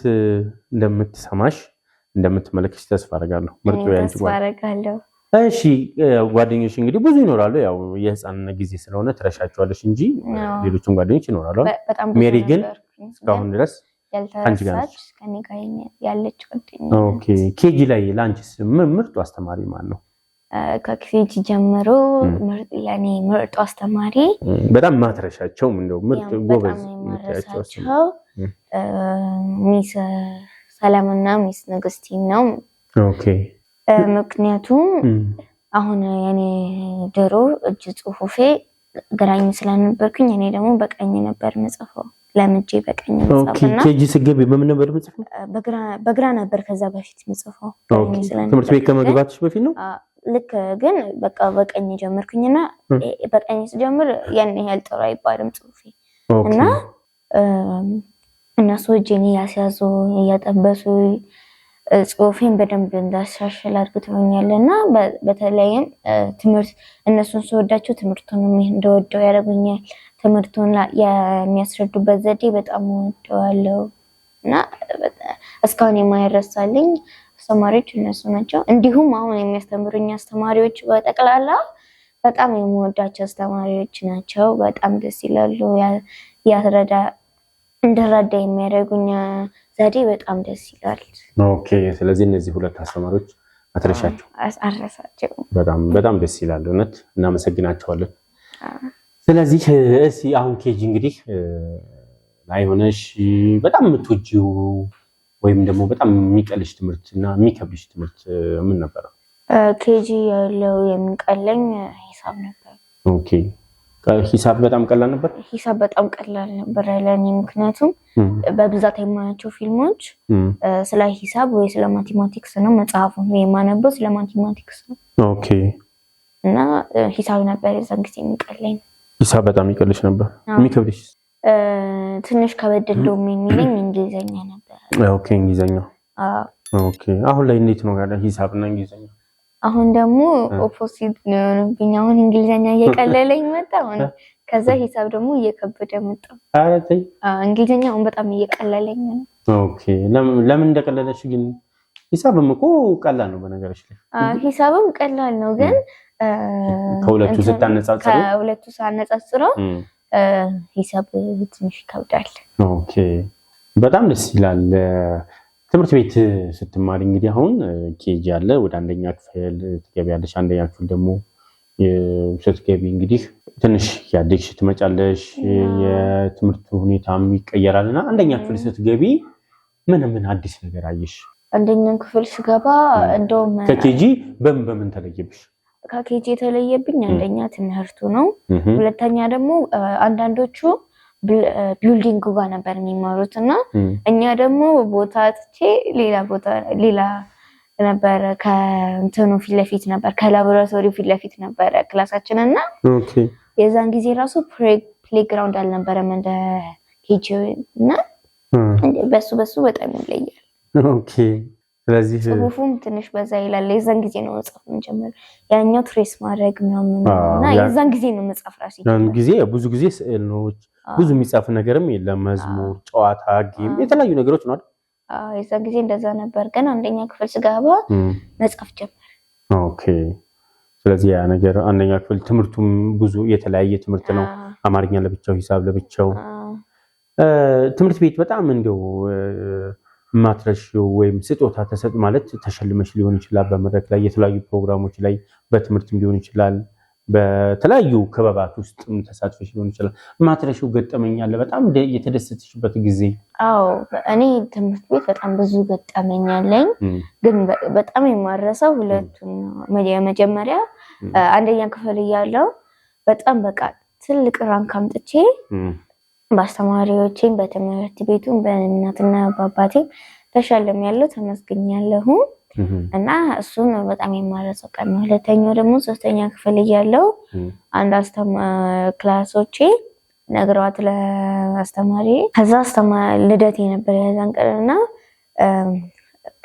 እንደምትሰማሽ እንደምትመለከሽ ተስፋ አደርጋለሁ። ምርጡ ያንቺ ጓደኛዬ። እሺ ጓደኞች እንግዲህ ብዙ ይኖራሉ። ያው የህፃንነት ጊዜ ስለሆነ ትረሻቸዋለሽ እንጂ ሌሎችም ጓደኞች ይኖራሉ። ሜሪ ግን እስካሁን ድረስ አንቺ ጋር ነች ከኔ ጋር ያለች ጓደኛ። ኦኬ ኬጂ ላይ ላንቺስ ምርጡ አስተማሪ ማን ነው? ከኬጂ ጀምሮ ለኔ ምርጡ አስተማሪ በጣም ማትረሻቸው እንደው ምርጥ ጎበዝ የምትያቸው ሚስ ሰላምና ሚስ ንግስቲ ነው። ኦኬ ምክንያቱም አሁን የኔ ድሮ እጅ ጽሁፌ ግራኝ ስለነበርኩኝ እኔ ደግሞ በቀኝ ነበር መጽፈው ለምጄ በቀኝ መጽፈና ኬጂ ስገቢ በምን ነበር መጽፈው? በግራ ነበር ከዛ በፊት መጽፈው። ትምህርት ቤት ከመግባትሽ በፊት ነው? ልክ ግን በቃ በቀኝ ጀመርኩኝና በቀኝ ስጀምር ያን ያህል ጥሩ አይባልም ጽሁፌ እና እነሱ እጄን ያስያዙ እያጠበሱ ጽሁፌን በደንብ እንዳሻሽል አድርገውኛልና በተለይም ትምህርት እነሱን ስወዳቸው ትምህርቱንም እንደወደው ያደርጉኛል። ትምህርቱን የሚያስረዱበት ዘዴ በጣም ወደዋለሁ እና እስካሁን የማይረሳልኝ አስተማሪዎች እነሱ ናቸው። እንዲሁም አሁን የሚያስተምሩኝ አስተማሪዎች በጠቅላላ በጣም የምወዳቸው አስተማሪዎች ናቸው። በጣም ደስ ይላሉ። እንድረዳ የሚያደርጉኝ ዘዴ በጣም ደስ ይላል። ኦኬ ስለዚህ እነዚህ ሁለት አስተማሪዎች አትረሻቸው? በጣም ደስ ይላል። እውነት እናመሰግናቸዋለን። ስለዚህ እስኪ አሁን ኬጂ እንግዲህ ላይ ሆነሽ በጣም የምትወጂው ወይም ደግሞ በጣም የሚቀልሽ ትምህርትና የሚከብድሽ ትምህርት ምን ነበር? ኬጂ ያለው የሚቀለኝ ሂሳብ ነበር። ኦኬ ሂሳብ በጣም ቀላል ነበር? ሂሳብ በጣም ቀላል ነበር ለኔ። ምክንያቱም በብዛት የማያቸው ፊልሞች ስለ ሂሳብ ወይ ስለ ማቴማቲክስ ነው። መጽሐፉን የማነበው ስለ ማቴማቲክስ ነው። ኦኬ እና ሂሳብ ነበር የዛን ጊዜ የሚቀለኝ። ሂሳብ በጣም ይቀልሽ ነበር? የሚከብድሽ? ትንሽ ከበድ እንደውም የሚለኝ እንግሊዘኛ ነበር። ኦኬ እንግሊዘኛ። ኦኬ አሁን ላይ እንዴት ነው ያለው ሂሳብና እንግሊዘኛ? አሁን ደግሞ ኦፖዚት ነው የሆነብኝ። አሁን እንግሊዘኛ እየቀለለኝ መጣ። አሁን ከዛ ሂሳብ ደግሞ እየከበደ መጣ። ኧረ ተይ። እንግሊዘኛ አሁን በጣም እየቀለለኝ ነው። ኦኬ ለምን እንደቀለለሽ ግን? ሂሳብም እኮ ቀላል ነው በነገርሽ ላይ። ሂሳብም ቀላል ነው ግን ከሁለቱ ሳነጻጽረው ሂሳብ ትንሽ ይከብዳል። ኦኬ በጣም ደስ ይላል። ትምህርት ቤት ስትማሪ እንግዲህ አሁን ኬጂ አለ፣ ወደ አንደኛ ክፍል ትገቢያለሽ። አንደኛ ክፍል ደግሞ ስትገቢ እንግዲህ ትንሽ ያደግሽ ትመጫለሽ፣ የትምህርቱ ሁኔታም ይቀየራልና አንደኛ ክፍል ስትገቢ ምን አዲስ ነገር አየሽ? አንደኛ ክፍል ስገባ እንደውም ከኬጂ በምን ተለየብሽ? ከኬጂ የተለየብኝ አንደኛ ትምህርቱ ነው። ሁለተኛ ደግሞ አንዳንዶቹ ቢልዲንግ ጋር ነበር የሚማሩት እና እኛ ደግሞ ቦታ ትቼ ሌላ ነበር ከእንትኑ ፊት ለፊት ነበር ከላቦራቶሪ ፊት ለፊት ነበር ክላሳችን እና የዛን ጊዜ ራሱ ፕሌግራውንድ አልነበረም እንደ ኬጂ እና በሱ በጣም ይለያል። ኦኬ ስለዚህ ጽሁፉም ትንሽ በዛ ይላል። የዛን ጊዜ ነው መጽሐፍ ጀመር። ያኛው ትሬስ ማድረግ ምናምን እና የዛን ጊዜ ነው መጽሐፍ ራሱ ያን ጊዜ ብዙ ጊዜ ስዕል ነው ብዙ የሚጻፍ ነገርም የለም። መዝሙር፣ ጨዋታ፣ ጌም የተለያዩ ነገሮች ነው አይደል? የዛን ጊዜ እንደዛ ነበር። ግን አንደኛ ክፍል ስገባ መጽሐፍ ጀመር። ኦኬ ስለዚህ ያ ነገር አንደኛ ክፍል ትምህርቱም ብዙ የተለያየ ትምህርት ነው። አማርኛ ለብቻው፣ ሂሳብ ለብቻው። ትምህርት ቤት በጣም እንደው ማትረሺው ወይም ስጦታ ተሰጥ ማለት ተሸልመሽ ሊሆን ይችላል። በመድረክ ላይ የተለያዩ ፕሮግራሞች ላይ በትምህርትም ሊሆን ይችላል። በተለያዩ ክበባት ውስጥ ተሳትፈሽ ሊሆን ይችላል። ማትረሺው ገጠመኝ አለ በጣም የተደሰተሽበት ጊዜ? አዎ እኔ ትምህርት ቤት በጣም ብዙ ገጠመኝ አለኝ። ግን በጣም የማረሰው ሁለቱን መጀመሪያ አንደኛ ክፍል እያለሁ በጣም በቃ ትልቅ ራንክ አምጥቼ በአስተማሪዎቼም በትምህርት ቤቱም በእናትና በአባቴም ተሸልሜያለሁ፣ ተመስግኛለሁ እና እሱን በጣም የማረሰው ቀን ነው። ሁለተኛው ደግሞ ሶስተኛ ክፍል እያለሁ አንድ ክላሶቼ ነግሯት ለአስተማሪ ከዛ ልደት የነበረ ያዛን ቀንና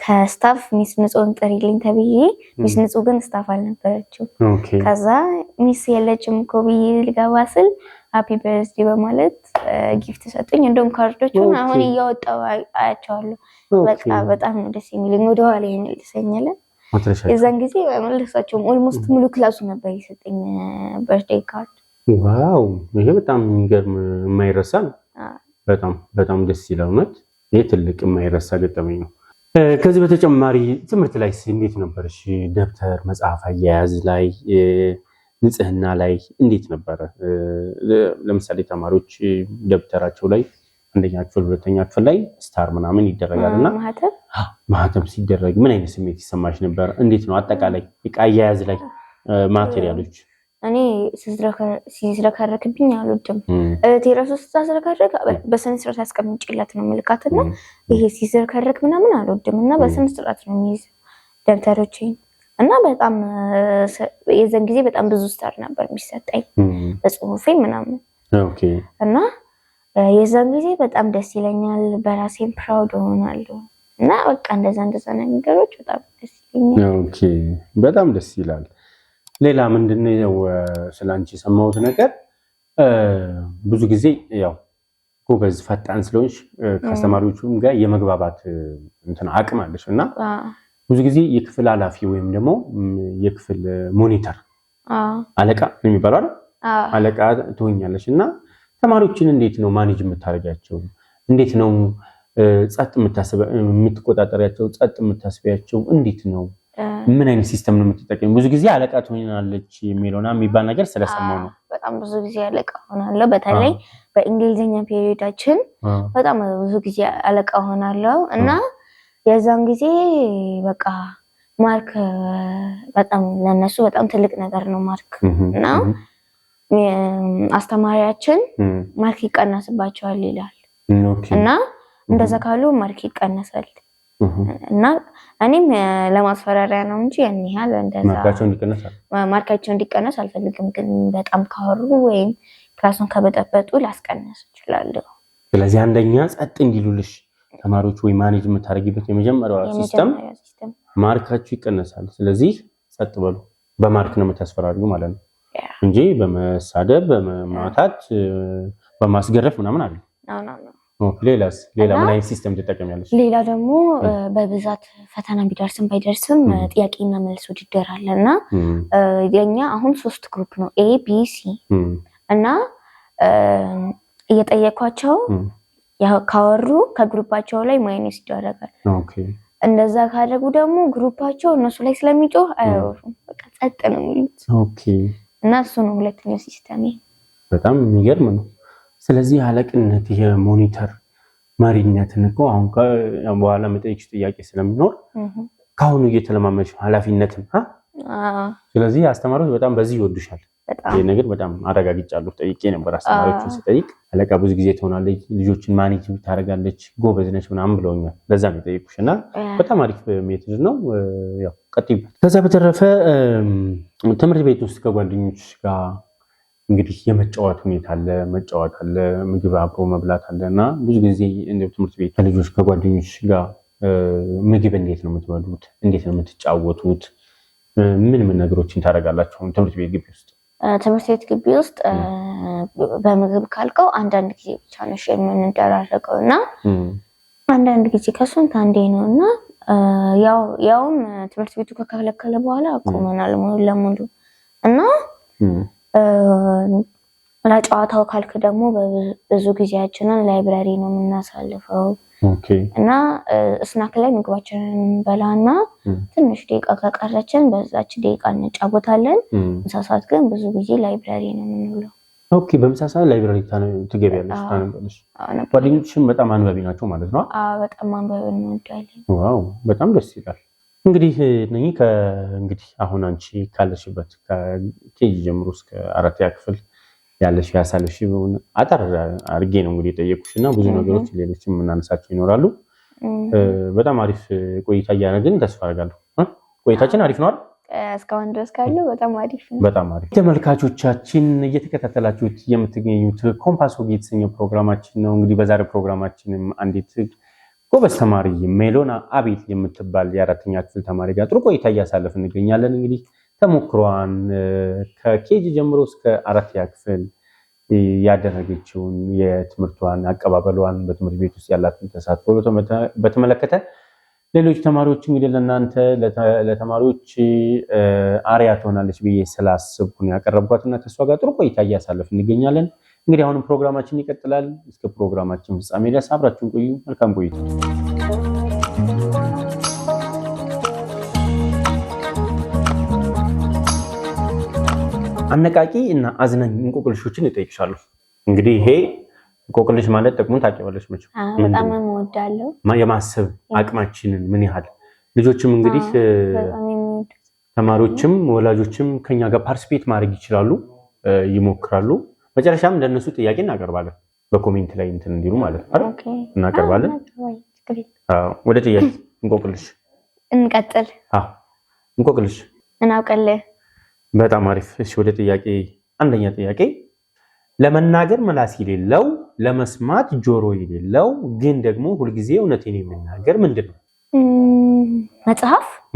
ከስታፍ ሚስ ንጹህን ጥሪልኝ ተብዬ ሚስ ንጹህ ግን ስታፍ አልነበረችው። ከዛ ሚስ የለችም እኮ ብዬ ልገባ ስል ሃፒ በርዝዴ በማለት ጊፍት ሰጡኝ። እንደውም ካርዶቹን አሁን እያወጣው አያቸዋለሁ። በጣም ነው ደስ የሚለኝ። ወደ ኋላ ይመልሰኛል። የዛን ጊዜ መለሳቸውም ኦልሞስት ሙሉ ክላሱ ነበር የሰጠኝ በርዝዴ ካርድ። ዋው ይሄ በጣም የሚገርም የማይረሳ ነው። በጣም ደስ ይላል። እውነት ይሄ ትልቅ የማይረሳ ገጠመኝ ነው። ከዚህ በተጨማሪ ትምህርት ላይ እንዴት ነበር? እሺ ደብተር መጽሐፍ አያያዝ ላይ ንጽህና ላይ እንዴት ነበረ? ለምሳሌ ተማሪዎች ደብተራቸው ላይ አንደኛ ክፍል ሁለተኛ ክፍል ላይ ስታር ምናምን ይደረጋልና ማህተም ሲደረግ ምን አይነት ስሜት ይሰማሽ ነበር? እንዴት ነው አጠቃላይ ዕቃ አያያዝ ላይ ማቴሪያሎች? እኔ ሲዝረከረክብኝ አልወድም። እቴራሱ ስታዝረከረክ በስነ ስርዓት አስቀምጬላት ነው መልካትና ይሄ ሲዝረከረክ ምናምን አልወድም እና በስነ ስርዓት ነው የሚይዝ ደብተሮቼን እና በጣም የዛን ጊዜ በጣም ብዙ ስታር ነበር የሚሰጠኝ በጽሁፌ ምናምን። ኦኬ እና የዛን ጊዜ በጣም ደስ ይለኛል፣ በራሴም ፕራውድ ሆናለሁ እና በቃ እንደዛ ነገሮች በጣም ደስ ይለኛል። ኦኬ በጣም ደስ ይላል። ሌላ ምንድነው ስላንቺ የሰማሁት ነገር ብዙ ጊዜ ያው ጎበዝ ፈጣን ስለሆንሽ ከአስተማሪዎቹም ጋር የመግባባት አቅም አለሽ እና ብዙ ጊዜ የክፍል ኃላፊ ወይም ደግሞ የክፍል ሞኒተር አለቃ ነው የሚባለው አይደል? አለቃ ትሆኛለሽ እና ተማሪዎችን እንዴት ነው ማኔጅ የምታደርጋቸው? እንዴት ነው ጸጥ የምትቆጣጠሪያቸው? ጸጥ የምታስቢያቸው እንዴት ነው? ምን አይነት ሲስተም ነው የምትጠቀሚው? ብዙ ጊዜ አለቃ ትሆናለች የሚለውና የሚባል ነገር ስለሰማው ነው። በጣም ብዙ ጊዜ አለቃ ሆናለሁ። በተለይ በእንግሊዘኛ ፔሪዮዳችን በጣም ብዙ ጊዜ አለቃ ሆናለሁ እና የዛን ጊዜ በቃ ማርክ በጣም ለነሱ በጣም ትልቅ ነገር ነው ማርክ እና አስተማሪያችን ማርክ ይቀነስባቸዋል ይላል እና እንደዛ ካሉ ማርክ ይቀነሳል እና እኔም ለማስፈራሪያ ነው እንጂ ያን ያህል እንደዛ ማርካቸው እንዲቀነስ አልፈልግም። ግን በጣም ካወሩ ወይም ክላሱን ከበጠበጡ ላስቀነስ እችላለሁ። ስለዚህ አንደኛ ጸጥ እንዲሉልሽ ተማሪዎች ወይ ማኔጅ የምታደርጊበት የመጀመሪያው ሲስተም ማርካቸው ይቀነሳል። ስለዚህ ጸጥ በሉ። በማርክ ነው የምታስፈራሪው ማለት ነው እንጂ በመሳደብ በመማታት በማስገረፍ ምናምን አይደል? ሌላ ምን አይነት ሲስተም ትጠቀሚያለሽ? ሌላ ደግሞ በብዛት ፈተና ቢደርስም ባይደርስም ጥያቄና መልስ ውድድር አለና የኛ አሁን 3 ግሩፕ ነው ኤ ቢ ሲ እና እየጠየኳቸው ካወሩ ከግሩፓቸው ላይ ማይነስ ይደረጋል። እንደዛ ካደረጉ ደግሞ ግሩፓቸው እነሱ ላይ ስለሚጮህ አያወሩም፣ በቃ ጸጥ ነው የሚሉት። እና እሱ ነው ሁለተኛው ሲስተም። በጣም የሚገርም ነው። ስለዚህ አለቅነት የሞኒተር መሪነትን እኮ አሁን በኋላ መጠየቅሽ ጥያቄ ስለሚኖር ካሁኑ እየተለማመድሽ ኃላፊነትን ስለዚህ አስተማሪዎች በጣም በዚህ ይወዱሻል። ይሄ ነገር በጣም አረጋግጫለሁ። ጠይቄ ነበር አስተማሪዎችን ስጠይቅ አለቃ ብዙ ጊዜ ትሆናለች፣ ልጆችን ማኔጅ ታደርጋለች፣ ጎበዝ ነች ምናምን ብለውኛል። ለዛ ነው የጠየቁሽና በጣም አሪፍ ሜትድ ነው። ያው ቀጥይበት። ከዛ በተረፈ ትምህርት ቤት ውስጥ ከጓደኞች ጋር እንግዲህ የመጫወት ሁኔታ አለ፣ መጫወት አለ፣ ምግብ አብሮ መብላት አለና ብዙ ጊዜ እንደው ትምህርት ቤት ከልጆች ከጓደኞች ጋር ምግብ እንዴት ነው የምትበሉት? እንዴት ነው የምትጫወቱት? ምን ነገሮችን ታደርጋላችሁ ትምህርት ቤት ግቢ ውስጥ? ትምህርት ቤት ግቢ ውስጥ በምግብ ካልከው አንዳንድ ጊዜ ብቻ ነው የምንደራረገው እና አንዳንድ ጊዜ ከስንት አንዴ ነው እና ያውም ትምህርት ቤቱ ከከለከለ በኋላ አቁመናል ሙሉ ለሙሉ እና ለጨዋታው ካልክ ደግሞ ብዙ ጊዜያችንን ላይብራሪ ነው የምናሳልፈው እና ስናክ ላይ ምግባችንን እንበላና ትንሽ ደቂቃ ከቀረችን በዛች ደቂቃ እንጫወታለን። ምሳ ሰዓት ግን ብዙ ጊዜ ላይብራሪ ነው የምንውለው። ኦኬ፣ በምሳ ሰዓት ላይብራሪ ትገቢያለሽ? ታነባለሽ? ጓደኞችሽም በጣም አንባቢ ናቸው ማለት ነው? በጣም ማንበብ እንወዳለን። ዋው፣ በጣም ደስ ይላል። እንግዲህ እንግዲህ አሁን አንቺ ካለሽበት ከኬጂ ጀምሮ እስከ 4ኛ ክፍል ያለሽ ያሳለፍሽውን አጠር አድርጌ ነው እንግዲህ የጠየኩሽና ብዙ ነገሮች ሌሎችም የምናነሳቸው ይኖራሉ። በጣም አሪፍ ቆይታ እያደረግን ተስፋ አደርጋለሁ። ቆይታችን አሪፍ ነው አይደል? እስካሁን ድረስ ካለው በጣም አሪፍ ነው። በጣም አሪፍ ተመልካቾቻችን እየተከታተላችሁት የምትገኙት ኮምፓስ ወግ የተሰኘው ፕሮግራማችን ነው። እንግዲህ በዛሬው ፕሮግራማችንም አንዲት ጎበዝ ተማሪ ሜሎና አቤል የምትባል የአራተኛ ክፍል ተማሪ ጋር ጥሩ ቆይታ እያሳለፍን እንገኛለን። እንግዲህ ተሞክሯን ከኬጂ ጀምሮ እስከ አራተኛ ክፍል ያደረገችውን የትምህርቷን አቀባበሏን በትምህርት ቤት ውስጥ ያላትን ተሳትፎ በተመለከተ ሌሎች ተማሪዎች እንግዲህ ለእናንተ ለተማሪዎች አሪያ ትሆናለች ብዬ ስላሰብኩ ነው ያቀረብኳትና ከሷ ጋር ጥሩ ቆይታ እያሳለፍን እንገኛለን። እንግዲህ አሁንም ፕሮግራማችን ይቀጥላል። እስከ ፕሮግራማችን ፍጻሜ ድረስ አብራችሁን ቆዩ። መልካም ቆይታ። አነቃቂ እና አዝናኝ እንቆቅልሾችን እጠይቅሻለሁ። እንግዲህ ይሄ እንቆቅልሽ ማለት ጥቅሙን ታውቂዋለሽ መቼም? በጣም እወዳለሁ። የማሰብ አቅማችንን ምን ያህል ልጆችም እንግዲህ ተማሪዎችም ወላጆችም ከኛ ጋር ፓርቲሲፔት ማድረግ ይችላሉ፣ ይሞክራሉ። መጨረሻም እንደነሱ ጥያቄ እናቀርባለን በኮሜንት ላይ እንትን እንዲሉ ማለት ነው አይደል? እናቀርባለን። ወደ ጥያቄ እንቆቅልሽ እንቀጥል። እንቆቅልሽ እናውቀልህ። በጣም አሪፍ። እሺ ወደ ጥያቄ አንደኛ ጥያቄ ለመናገር ምላስ የሌለው ለመስማት ጆሮ የሌለው ግን ደግሞ ሁልጊዜ እውነቴን የሚናገር ምንድነው?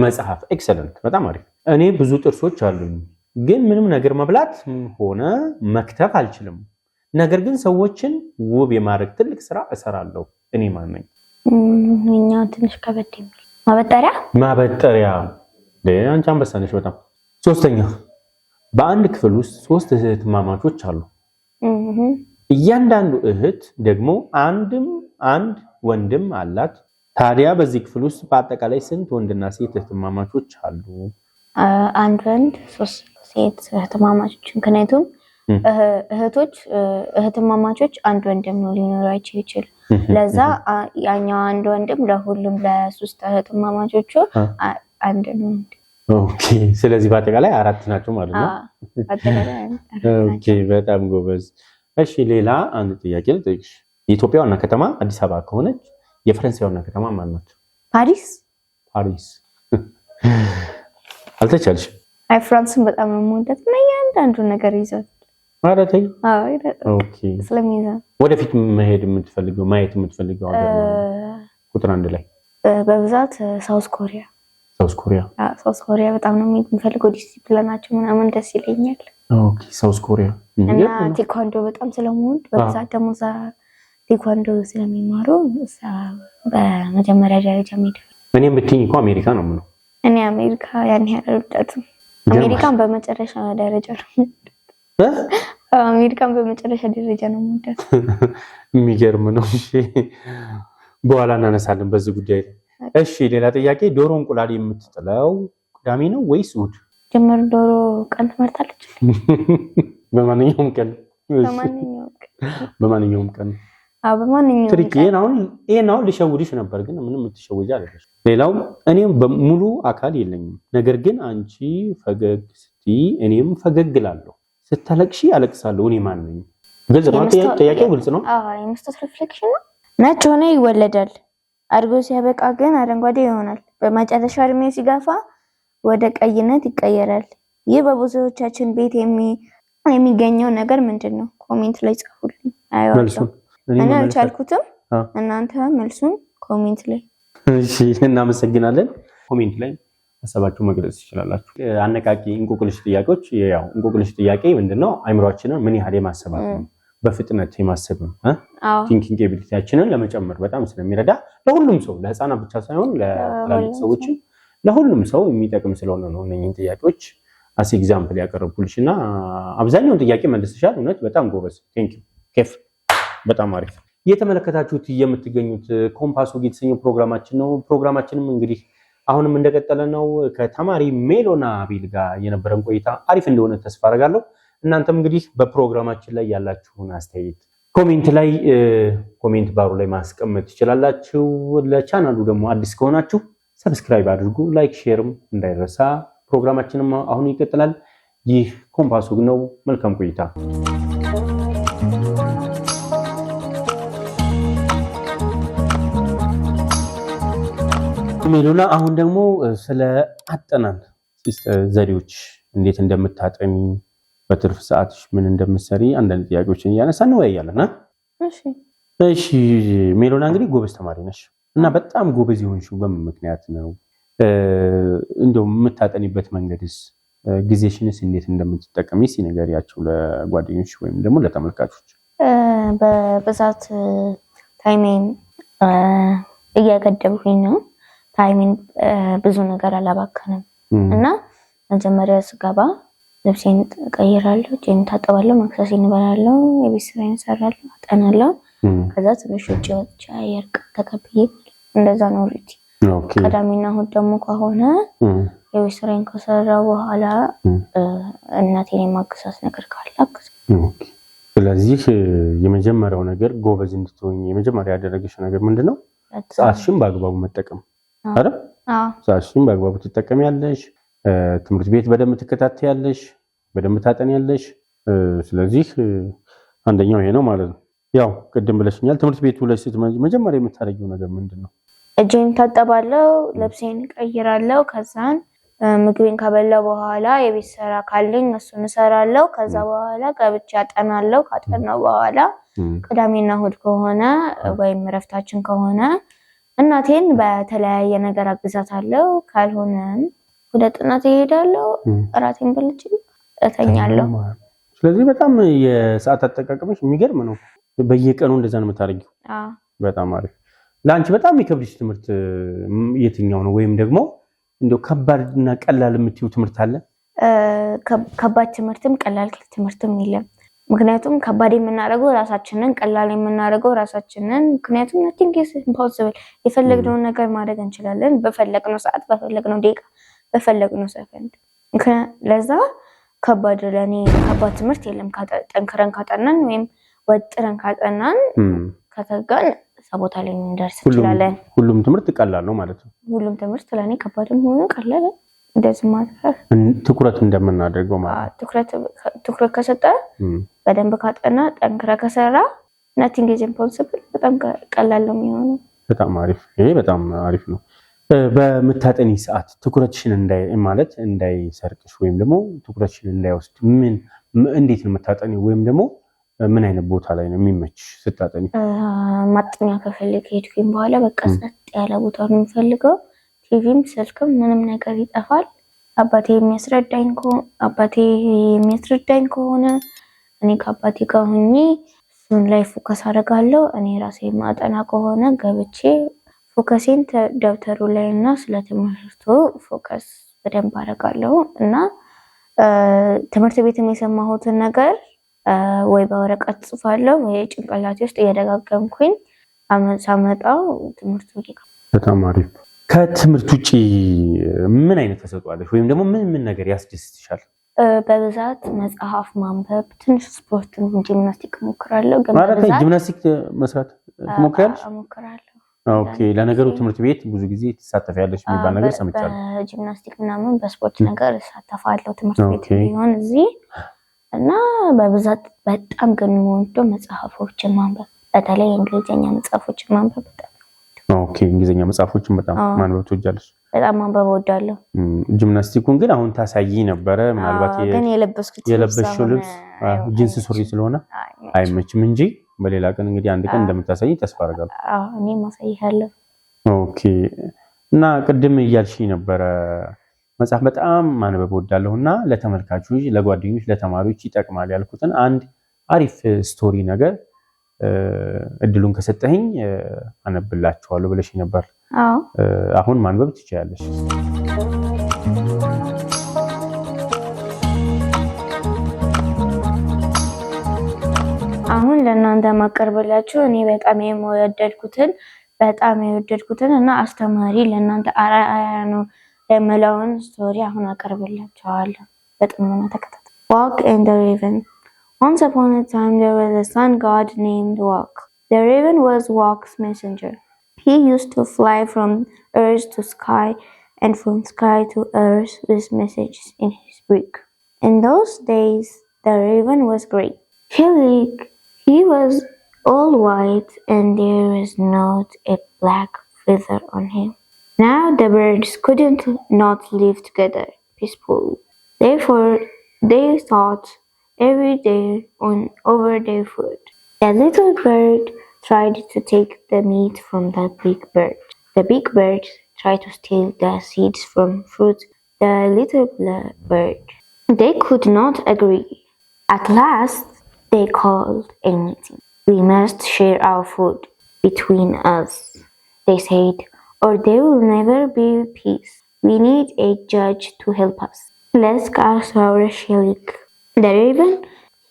መጽሐፍ። ኤክሰለንት፣ በጣም አሪፍ። እኔ ብዙ ጥርሶች አሉኝ ግን ምንም ነገር መብላት ሆነ መክተፍ አልችልም። ነገር ግን ሰዎችን ውብ የማድረግ ትልቅ ስራ እሰራለሁ። እኔ ማን ነኝ? እኛ ትንሽ ከበድ የሚል ማበጠሪያ። አንቺ አንበሳ ነሽ በጣም። ሶስተኛ በአንድ ክፍል ውስጥ 3 እህትማማቾች አሉ። እያንዳንዱ እህት ደግሞ አንድ ወንድም አላት። ታዲያ በዚህ ክፍል ውስጥ በአጠቃላይ ስንት ወንድና ሴት እህትማማቾች አሉ? አንድ ወንድ 3 ሴት እህትማማቾች። ምክንያቱም እህትማማቾች አንድ ወንድም ነው ሊኖራቸው ይችላል። ለዛ ያኛው አንድ ወንድም ለሁሉም ለ3 እህትማማቾቹ አንድ ነው። ኦኬ፣ ስለዚህ በአጠቃላይ 4 ናቸው ማለት ነው። ኦኬ፣ በጣም ጎበዝ። እሺ ሌላ አንድ ጥያቄ ልጠይቅሽ። የኢትዮጵያ ዋና ከተማ አዲስ አበባ ከሆነች የፈረንሳይ ዋና ከተማ ማን ናት? ፓሪስ። አልተቻልሽም። ፍራንስን በጣም የምወዳት እና እያንዳንዱ ነገር ይዛት ማለት ነው። ኦኬ፣ ስለሚይዛት ወደፊት ማየት የምትፈልገው ቁጥር 1 ላይ በብዛት ሳውዝ ኮሪያ በጣም ነው የምፈልገው። ዲሲፕሊናቸው ምናምን ደስ ይለኛል። ኦኬ፣ ሳውዝ ኮሪያ እና ቴኳንዶ በጣም ስለምወድ በብዛት ደግሞ ቴኳንዶ ስለሚማሩ በመጀመሪያ ደረጃ እኔም ብትይኝ እኮ አሜሪካ ነው የምለው። እኔ አሜሪካ ያን ያህል አልወዳትም። አሜሪካን በመጨረሻ ደረጃ ነው የምወዳት። የሚገርም ነው። እሺ በኋላ እናነሳለን በዚህ ጉዳይ። እሺ ሌላ ጥያቄ፣ ዶሮ እንቁላል የምትጥለው ቅዳሜ ነው ወይስ እሑድ? ጀመር ዶሮ ቀን ትመርጣለች? በማንኛውም ቀን። ትሪክ ይሄን አሁን ልሸውድሽ ነበር ግን ምንም የምትሸውጂ አይደለሽ። ሌላው እኔም በሙሉ አካል የለኝም፣ ነገር ግን አንቺ ፈገግ ስትይ እኔም ፈገግ እላለሁ፣ ስታለቅሺ አለቅሳለሁ። እኔ ማን ነኝ? ግልጽ ነው። ጥያቄው ግልጽ ነው። የመስጠት ሪፍሌክሽን ነው። ነጭ ሆነ ይወለዳል፣ አድጎ ሲያበቃ ግን አረንጓዴ ይሆናል፣ በመጨረሻ እድሜ ሲገፋ ወደ ቀይነት ይቀየራል። ይህ በብዙዎቻችን ቤት የሚገኘው ነገር ምንድን ነው? ኮሜንት ላይ ጻፉልኝ። አይዋለሁ እኔ አልቻልኩትም። እናንተ መልሱን ኮሜንት ላይ። እሺ እናመሰግናለን። ኮሜንት ላይ ሐሳባችሁ መግለጽ ትችላላችሁ። አነቃቂ እንቆቅልሽ ጥያቄዎች። ያው እንቆቅልሽ ጥያቄ ምንድነው? አይምሮአችንን ምን ያህል የማሰብ በፍጥነት የማሰብ ቲንኪንግ ኤቢሊቲያችንን ለመጨመር በጣም ስለሚረዳ ለሁሉም ሰው ለህፃናት ብቻ ሳይሆን ለትላልቅ ሰዎችም ለሁሉም ሰው የሚጠቅም ስለሆነ ነው እነኚህን ጥያቄዎች አስ ኤግዛምፕል ያቀረብኩልሽና አብዛኛውን ጥያቄ መልሰሻል። እውነት በጣም ጎበዝ። ቴንክ ዩ ኬፍ። በጣም አሪፍ። እየተመለከታችሁት የምትገኙት ኮምፓስ ወግ የተሰኘው ፕሮግራማችን ነው። ፕሮግራማችንም እንግዲህ አሁንም እንደቀጠለ ነው። ከተማሪ ሜሎና አቤል ጋር የነበረን ቆይታ አሪፍ እንደሆነ ተስፋ አደርጋለሁ። እናንተም እንግዲህ በፕሮግራማችን ላይ ያላችሁን አስተያየት ኮሜንት ባሩ ላይ ማስቀመጥ ትችላላችሁ። ለቻናሉ ደግሞ አዲስ ከሆናችሁ ሰብስክራይብ አድርጉ፣ ላይክ ሼርም እንዳይረሳ። ፕሮግራማችንም አሁን ይቀጥላል። ይህ ኮምፓስ ወግ ነው። መልካም ቆይታ። ሜሎና አሁን ደግሞ ስለ ዘዴዎች እንዴት እንደምታጠኒ በትርፍ ሰዓትሽ ምን እንደምትሰሪ አንዳንድ ጥያቄዎችን እያነሳን እንወያያለን። እሺ ሜሎና እንግዲህ ጎበዝ ተማሪ ነሽ እና በጣም ጎበዝ የሆንሽው በምን ምክንያት ነው? እንደው የምታጠኒበት መንገድስ ጊዜሽንስ እንዴት እንደምትጠቀሚ ሲነገሪያቸው ለጓደኞች ወይም ደግሞ ለተመልካቾች። በብዛት ታይሜን እያገደብኩኝ ነው። ታይሜን ብዙ ነገር አላባከንም እና መጀመሪያ ስገባ ልብሴን እቀይራለሁ፣ እጄን ታጠባለሁ፣ መክሰሴን እበላለሁ፣ የቤት ስራዬን እሰራለሁ፣ አጠናለሁ። ከዛ ትንሽ ውጭ ወጥቼ አየር ተቀብዬ እንደዛ ነው ሩቲ። ቅዳሜና እሑድ ደግሞ ከሆነ የቤት ስራዬን ከሰራሁ በኋላ እናቴን የማግዛት ነገር ካለ አግዛለሁ። ስለዚህ የመጀመሪያው ነገር ጎበዝ እንድትሆኚ የመጀመሪያ ያደረገሽ ነገር ምንድነው? ሰዓትሽን በአግባቡ መጠቀም አይደል? ሰዓትሽን በአግባቡ ትጠቀሚያለሽ። ትምህርት ቤት በደንብ ትከታተያለሽ፣ በደንብ ታጠኒያለሽ። ስለዚህ አንደኛው ይሄ ነው ማለት ነው። ያው ቅድም ብለሽኛል ትምህርት ቤቱ ላይ ስትመጪ መጀመሪያ የምታደርጊው ነገር ምንድነው? እጄን ታጠባለሁ፣ ልብሴን ቀይራለሁ። ከዛን ምግቤን ከበላሁ በኋላ የቤት ስራ ካለኝ እሱን እሰራለሁ። ከዛ በኋላ ገብቼ አጠናለሁ። ካጠናሁ በኋላ ቅዳሜና እሑድ ከሆነ ወይም እረፍታችን ከሆነ እናቴን በተለያየ ነገር አግዛታለሁ። ካልሆነም ወደ ጥናት እሄዳለሁ፣ እራቴን በልቼ እተኛለሁ። ስለዚህ በጣም የሰዓት አጠቃቀምሽ የሚገርም ነው። በየቀኑ እንደዛ ነው የምታደርጊው? በጣም አሪፍ። ለአንቺ በጣም የሚከብድሽ ትምህርት የትኛው ነው? ወይም ደግሞ እንደው ከባድና ቀላል የምትይው ትምህርት አለ? ከባድ ትምህርትም ቀላል ትምህርትም የለም። ምክንያቱም ከባድ የምናደርገው ራሳችንን፣ ቀላል የምናደርገው ራሳችንን። ምክንያቱም nothing is impossible። የፈለግነውን ነገር ማድረግ እንችላለን በፈለግነው ሰዓት፣ በፈለግነው ደቂቃ፣ በፈለግነው ሰከንድ። ለዛ ከባድ ለኔ ከባድ ትምህርት የለም። ጠንክረን ካጠናን ወይም ወጥረን ካጠናን ከተጋን ቦታ ላይ እንደርስ እንችላለን። ሁሉም ትምህርት ቀላል ነው ማለት ነው። ሁሉም ትምህርት ለኔ ከባድም ሆኖ ቀላል እንደዚህ ማለት ትኩረት እንደምናደርገው ማለት ትኩረት ከሰጠ በደንብ ካጠና ጠንክረ ከሰራ nothing is impossible። በጣም ቀላል ነው የሚሆነው። በጣም አሪፍ። ይሄ በጣም አሪፍ ነው። በምታጠኒ ሰዓት ትኩረትሽን እንዳይሰርቅሽ ወይም ደግሞ ትኩረትሽን እንዳይወስድ እንዴት ነው የምታጠኒ? ወይም ደግሞ ምን አይነት ቦታ ላይ ነው የሚመችሽ ስታጠኒ? ማጥኛ ክፍል ከሄድኩኝ በኋላ በቃ ጸጥ ያለ ቦታ ነው የምፈልገው። ቲቪም ስልክም ምንም ነገር ይጠፋል። አባቴ የሚያስረዳኝ ከሆነ እኔ ከአባቴ ጋር ሆኜ እሱን ላይ ፎከስ አደርጋለሁ። እኔ ራሴ ማጠና ከሆነ ገብቼ ፎከሴን ደብተሩ ላይ እና ስለ ትምህርቱ ፎከስ በደንብ አደርጋለሁ እና ትምህርት ቤትም የሰማሁትን ነገር ወይ በወረቀት ጽፋለሁ ወይ ጭንቅላቴ ውስጥ እየደጋገምኩኝ ሳመጣው ትምህርቱ ይቀር። በጣም አሪፍ። ከትምህርት ውጪ ምን አይነት ተሰጥቷለሽ ወይም ደግሞ ምን ነገር ያስደስትሻል? በብዛት መጽሐፍ ማንበብ፣ ትንሽ ስፖርት፣ ጂምናስቲክ እሞክራለሁ። ግን ማለት ጂምናስቲክ መስራት ትሞክራለሽ? እሞክራለሁ። ኦኬ። ለነገሩ ትምህርት ቤት ብዙ ጊዜ ትሳተፊያለሽ የሚባል ነገር ሰምቻለሁ። ጂምናስቲክ ምናምን በስፖርት ነገር እሳተፋለሁ ትምህርት ቤት ቢሆን እዚህ እና በብዛት በጣም ግን የምወደው መጽሐፎችን ማንበብ፣ በተለይ የእንግሊዝኛ መጽሐፎችን ማንበብ በጣም። ኦኬ። እንግሊዝኛ መጽሐፎችን በጣም ማንበብ ትወጃለሽ? በጣም ማንበብ እወዳለሁ። ጂምናስቲኩን ግን አሁን ታሳይ ነበረ። ምናልባት ግን የለበስሽው ልብስ ጂንስ ሱሪ ስለሆነ አይመችም እንጂ በሌላ ቀን እንግዲህ አንድ ቀን እንደምታሳይ ተስፋ አደርጋለሁ። እኔ ማሳይሃለሁ። ኦኬ። እና ቅድም እያልሽኝ ነበረ መጽሐፍ በጣም ማንበብ እወዳለሁና ለተመልካቾች፣ ለጓደኞች፣ ለተማሪዎች ይጠቅማል ያልኩትን አንድ አሪፍ ስቶሪ ነገር እድሉን ከሰጠኸኝ አነብላችኋለሁ ብለሽ ነበር። አሁን ማንበብ ትችያለሽ። አሁን ለእናንተ ማቀርብላችሁ እኔ በጣም የወደድኩትን እና አስተማሪ ለእናንተ አርአያ ነው የምለውን ስቶሪ አሁን አቀርብላችኋለሁ። በጥሞና ተከታተሉ። Walk in the Raven. Once upon a time there was a sun god named Walk. The raven was Walk's messenger. He used to fly from earth to sky and from sky to earth with messages in his beak. In those days the raven was great. He was all white and there was not a black feather on him. Now the birds couldn't not live together peacefully. Therefore, they thought every day over their food. The little bird tried to take the meat from the big bird. The big bird tried to steal the seeds from fruit. The little bird. They could not agree. At last, they called a meeting. We must share our food between us, they said, or there will never be peace. We need a judge to help us. Let's ask our sheikh. The raven,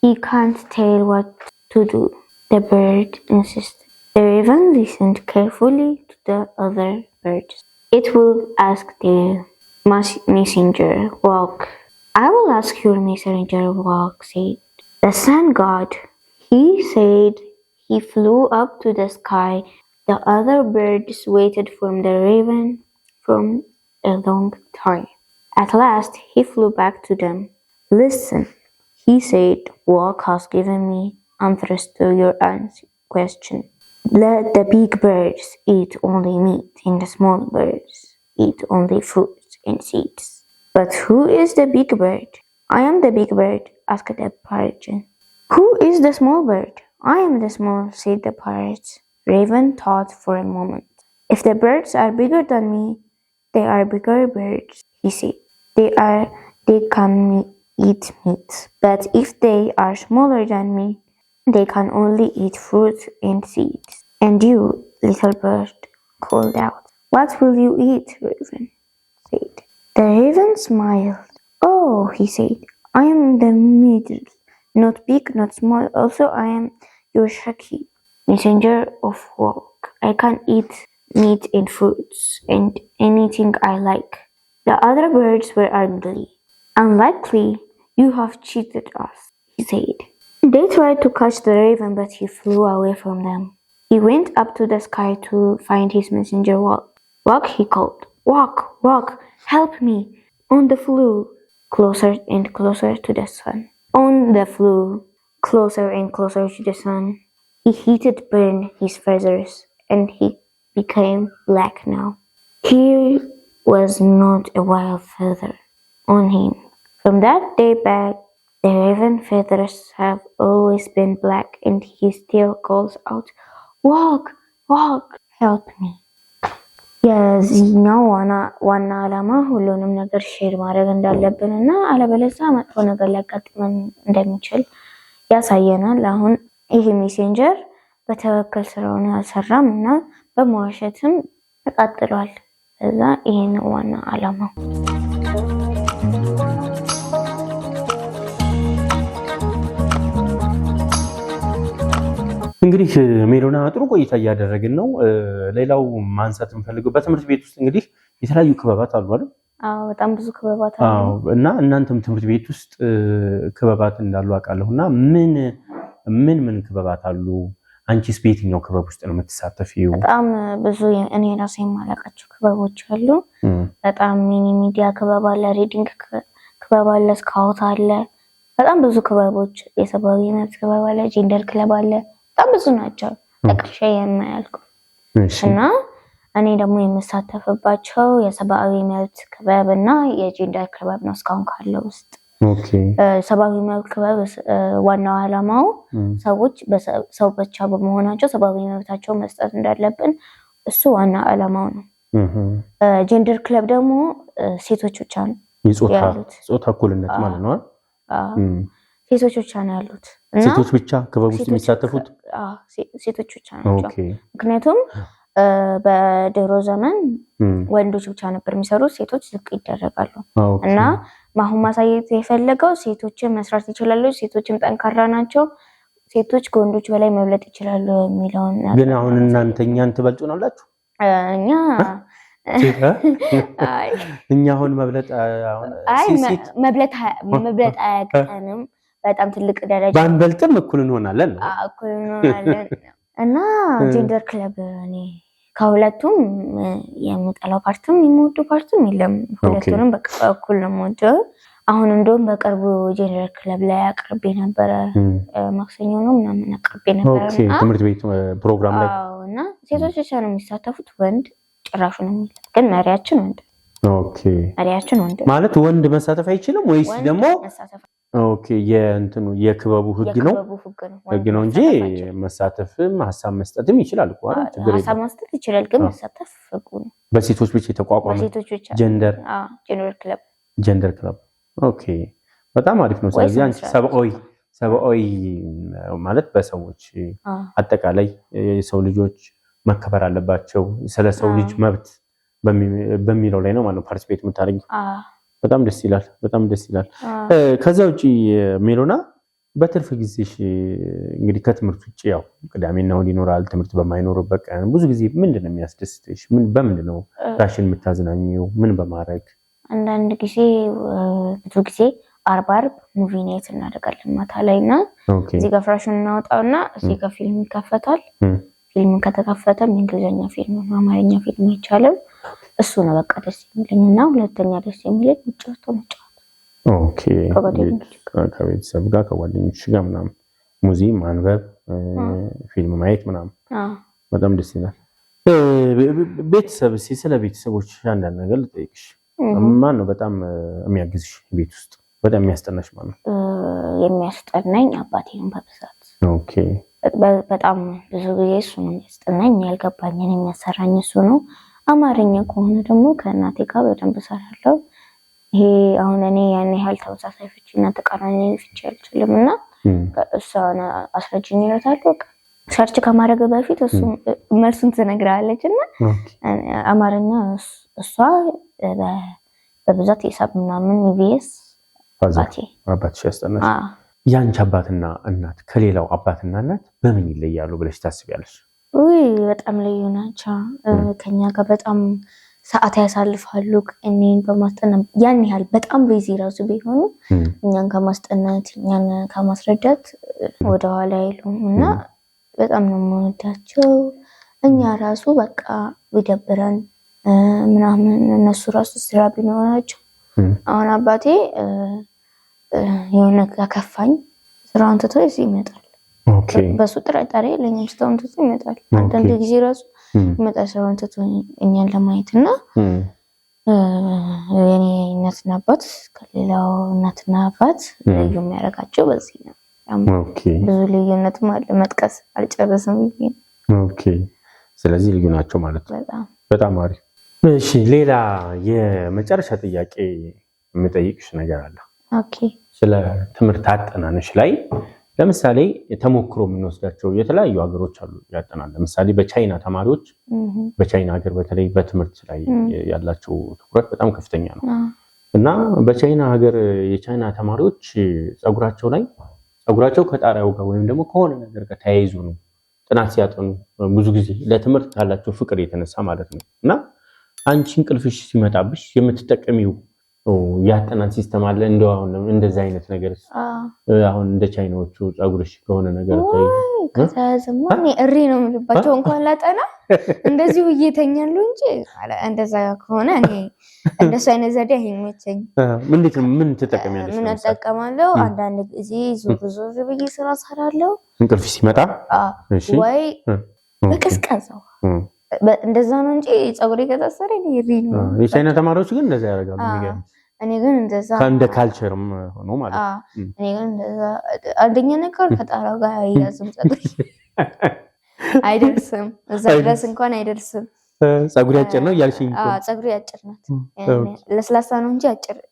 he can't tell what to do, the bird insisted. The raven listened carefully to the other birds. It will ask the messenger, Walk. I will ask your messenger, Walk, said the sun god. He said he flew up to the sky. The other birds waited for the raven for a long time. At last he flew back to them. Listen, he said, Walk has given me answers to your question. Let the big birds eat only meat and the small birds eat only fruits and seeds. But who is the big bird? I am the big bird, asked the parrot. Who is the small bird? I am the small, said the parrot. Raven thought for a moment. If the birds are bigger than me, they are bigger birds, he said. They can eat meat. But if they are smaller than me, they can only eat fruit and seeds. And you, little bird, called out. What will you eat, Raven? Said. The raven smiled. Oh, he said, I am the middle, not big, not small. Also, I am your sheikh, messenger of Walk. I can eat meat and fruits and anything I like. The other birds were angry. Unlikely, you have cheated us, he said. They tried to catch the raven, but he flew away from them. He went up to the sky to find his messenger Walk. Walk, he called. Walk, Walk, help me. On the flew, closer and closer to the sun. On the flew, closer and closer to the sun. He heated burned his feathers, and he became black now. Here was not a wild feather on him. From that day back, the raven feathers have always been black, and he still calls out, Walk, Walk, help me. የዚህኛው ዋና ዓላማ ሁሉንም ነገር ሼር ማድረግ እንዳለብን እና አለበለዚያ መጥፎ ነገር ሊያጋጥመን እንደሚችል ያሳየናል። አሁን ይሄ ሜሴንጀር በትክክል ስራውን አልሰራም እና በመዋሸትም ተቃጥሏል። ከዛ ይሄን ዋና ዓላማው። እንግዲህ ሜሎና ጥሩ ቆይታ እያደረግን ነው። ሌላው ማንሳት እንፈልገው በትምህርት ቤት ውስጥ እንግዲህ የተለያዩ ክበባት አሉ አይደል? አዎ በጣም ብዙ ክበባት አሉ። አዎ እና እናንተም ትምህርት ቤት ውስጥ ክበባት እንዳሉ አውቃለሁና ምን ክበባት አሉ? አንቺስ በየትኛው ክበብ ውስጥ ነው የምትሳተፊው? በጣም ብዙ እኔ ራሴ የማላውቃቸው ክበቦች አሉ። በጣም ሚኒ ሚዲያ ክበብ አለ፣ ሪዲንግ ክበብ አለ፣ ስካውት አለ። በጣም ብዙ ክበቦች፣ የሰብአዊ መብት ክበብ አለ፣ ጄንደር ክለብ አለ። በጣም ብዙ ናቸው ጠቅሼ የማያልቁ። እና እኔ ደግሞ የምሳተፍባቸው የሰብአዊ መብት ክበብ እና የጄንደር ክበብ ነው እስካሁን ካለው ውስጥ። ሰብአዊ መብት ክበብ ዋናው ዓላማው ሰዎች ሰው ብቻ በመሆናቸው ሰብአዊ መብታቸው መስጠት እንዳለብን እሱ ዋና ዓላማው ነው። ጄንደር ክለብ ደግሞ ሴቶች ብቻ ነው ጾታ እኩልነት ማለት ነው። ሴቶች ብቻ ነው ያሉት እና ሴቶች ብቻ ክበብ ውስጥ የሚሳተፉት? ሴቶች ብቻ ናቸው። ምክንያቱም በድሮ ዘመን ወንዶች ብቻ ነበር የሚሰሩት፣ ሴቶች ዝቅ ይደረጋሉ። እና አሁን ማሳየት የፈለገው ሴቶችን መስራት ይችላሉ፣ ሴቶችም ጠንካራ ናቸው፣ ሴቶች ከወንዶች በላይ መብለጥ ይችላሉ የሚለውን። ግን አሁን እናንተኛን ትበልጡናላችሁ? እኛ አሁን መብለጥ አያቀንም። በጣም ትልቅ ደረጃ ባንበልጥም እኩል እንሆናለን። እና ጄንደር ክለብ እኔ ከሁለቱም የምጠላው ፓርትም የምወደው ፓርትም የለም። ሁለቱንም በቃ እኩል ነው የምወደው። አሁን እንደውም በቅርቡ ጄንደር ክለብ ላይ አቅርቤ ነበረ። ማክሰኞ ነው ምናምን አቅርቤ ነበረ ትምህርት ቤት ፕሮግራም ላይ። እና ሴቶች ብቻ ነው የሚሳተፉት፣ ወንድ ጭራሹ ነው የሚለው። ግን መሪያችን ወንድ ኦኬ መሪያችን ወንድ ማለት ወንድ መሳተፍ አይችልም ወይስ ደግሞ ኦኬ የእንትኑ የክበቡ ህግ ነው እንጂ መሳተፍም ሐሳብ መስጠትም ይችላል እኮ አይደል? ችግር ሐሳብ መስጠት ይችላል ግን መሳተፍ ህጉ ነው። በሴቶች ብቻ የተቋቋመ ጀንደር ክለብ ኦኬ በጣም አሪፍ ነው። ስለዚህ አንቺ ሰብአዊ ማለት በሰዎች አጠቃላይ የሰው ልጆች መከበር አለባቸው ስለ ሰው ልጅ መብት በሚለው ላይ ነው ማለት ፓርቲሲፔት የምታደርጊው። በጣም ደስ ይላል። ከዛ ውጪ ሜሎና በትርፍ ጊዜሽ እንግዲህ ከትምህርት ውጪ ያው ቅዳሜና እሑድ ይኖራል ትምህርት በማይኖርበት ቀን ብዙ ጊዜ ምንድነው የሚያስደስትሽ? በምንድን ነው ራስሽን የምታዝናኚው? ምን በማድረግ? አንዳንድ ጊዜ ብዙ ጊዜ አርብ ሙቪ ናይት እናደርጋለን ማታ ላይና እዚህ ጋር ፍራሽን እናወጣውና እዚህ ጋር ፊልም ይከፈታል። ፊልም ከተከፈተ እንግሊዘኛ ፊልም ነው አማርኛ ፊልም አይቻልም። እሱ ነው በቃ ደስ የሚለኝና ሁለተኛ ደስ የሚለኝ ውጭ ወጥቶ መጫወት። ኦኬ ከቤተሰብ ጋር ከጓደኞች ጋር ምናምን ሙዚየም ማንበብ ፊልም ማየት ምናምን በጣም ደስ ይላል። ቤተሰብ ስለ ቤተሰቦች አንዳንድ ነገር ልጠይቅሽ። ማን ነው በጣም የሚያግዝሽ ቤት ውስጥ? በጣም የሚያስጠናሽ ማን ነው? የሚያስጠናኝ አባቴ ነው በብዛት። ኦኬ በጣም ብዙ ጊዜ እሱ ነው የሚያስጠናኝ። ያልገባኝን የሚያሰራኝ እሱ ነው። አማርኛ ከሆነ ደግሞ ከእናቴ ጋር በደንብ እሰራለሁ። ይሄ አሁን እኔ ያን ያህል ተመሳሳይ ፍቺና ተቃራኒ ፍቺ አልችልምና እሷን አስረጅኝ ይላታለሁ። ሰርች ከማድረግ በፊት እሱ መልሱን ትነግራለችና አማርኛ እሷ በብዛት ሂሳብ ምናምን ኢቢኤስ አባትሽ ያስጠናሽ። ያንቺ አባትና እናት ከሌላው አባትና እናት በምን ይለያሉ ብለሽ ታስቢያለሽ? በጣም ልዩ ናቸው። ከኛ ጋር በጣም ሰዓት ያሳልፋሉ። እኔን በማስጠናት ያን ያህል በጣም ቢዚ ራሱ ቢሆኑ እኛን ከማስጠናት እኛን ከማስረዳት ወደኋላ አይሉም እና በጣም ነው የምወዳቸው። እኛ ራሱ በቃ ቢደብረን ምናምን እነሱ ራሱ ስራ ቢኖራቸው አሁን አባቴ የሆነ ከከፋኝ ስራውን ትቶ ይመጣል። ኦኬ በሱ ጥርጣሬ ለኛም ስራውን ትቶ ይመጣል። አንዳንድ ጊዜ ራሱ ይመጣል ስራውን ትቶ እኛን ለማየትና የኔ እናትና አባት ከሌላው እናትና አባት ልዩ የሚያደርጋቸው በዚህ ነው። ኦኬ ብዙ ልዩነትም አለ መጥቀስ አልጨረስም። ኦኬ ስለዚህ ልዩ ናቸው ማለት ነው። በጣም አሪፍ። እሺ ሌላ የመጨረሻ ጥያቄ የምጠይቅሽ ነገር አለ። ኦኬ ስለ ትምህርት አጠናነሽ ላይ ለምሳሌ ተሞክሮ የምንወስዳቸው የተለያዩ ሀገሮች አሉ ያጠናል። ለምሳሌ በቻይና ተማሪዎች በቻይና ሀገር በተለይ በትምህርት ላይ ያላቸው ትኩረት በጣም ከፍተኛ ነው እና በቻይና ሀገር የቻይና ተማሪዎች ጸጉራቸው ከጣሪያው ጋር ወይም ደግሞ ከሆነ ነገር ጋር ተያይዞ ነው ጥናት ሲያጠኑ ብዙ ጊዜ ለትምህርት ካላቸው ፍቅር የተነሳ ማለት ነው። እና አንቺ እንቅልፍሽ ሲመጣብሽ የምትጠቀሚው ያጠናን ሲስተም አለ እንደው አሁን እንደዛ አይነት ነገር አሁን እንደ ቻይናዎቹ ጸጉርሽ ከሆነ ነገር ከዛዝማ እሪ ነው የምልባቸው እንኳን ላጠና እንደዚህ እየተኛሉ እንጂ እንደዛ ከሆነ እኔ እንደሱ አይነት ዘዴ አይመቸኝ። ምን ትጠቀሚያለሽ? ምን ተጠቀማለሁ? አንዳንድ ጊዜ ዞር ብዬ ስራ ሰራለሁ እንቅልፍ ሲመጣ ወይ በቀዝቃዛው እንደዛ ነው እንጂ ጸጉሬ ከታሰረ እሪ ነው። የቻይና ተማሪዎች ግን እንደዛ ያደርጋሉ የሚገርም። እኔ ግን እንደዛ እንደ ካልቸርም ሆኖ ማለት ነው። እኔ ግን እንደዛ አንደኛ ነገር ከጣራው ጋር አይያዝም ጸጉሬ አይደርስም፣ እዛ ድረስ እንኳን አይደርስም። ጸጉሬ አጭር ነው እያልሽኝ? ጸጉሬ አጭር ናት። ለስላሳ ነው እንጂ አጭር ነው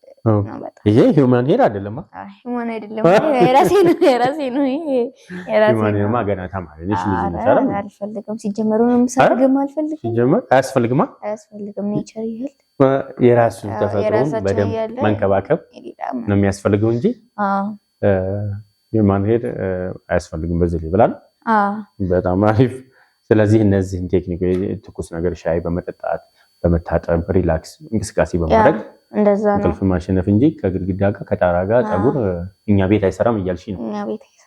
በጣም። ይሄ ሂውማን ሄር አይደለም። ሂውማን አይደለም፣ የራሴ ነው። ይሄ የራሴ ሂውማን ሄር ገና ተማሪ ነሽ። ልጅ ነሽ። አልፈልግም ሲጀመሩ ነው የምሰርግም አልፈልግም። ሲጀመር አያስፈልግም ኔቸር ይሄል የራሱ ተፈጥሮን በደንብ መንከባከብ ነው የሚያስፈልገው እንጂ ሂውማን ሄር አያስፈልግም። በዚህ ላይ ብላል። በጣም አሪፍ። ስለዚህ እነዚህን ቴክኒክ ትኩስ ነገር ሻይ በመጠጣት በመታጠብ ሪላክስ እንቅስቃሴ በማድረግ እንደዛ ነው እንቅልፍ ማሸነፍ እንጂ ከግድግዳ ጋር ከጣራ ጋር ጸጉር እኛ ቤት አይሰራም እያልሽ ነው።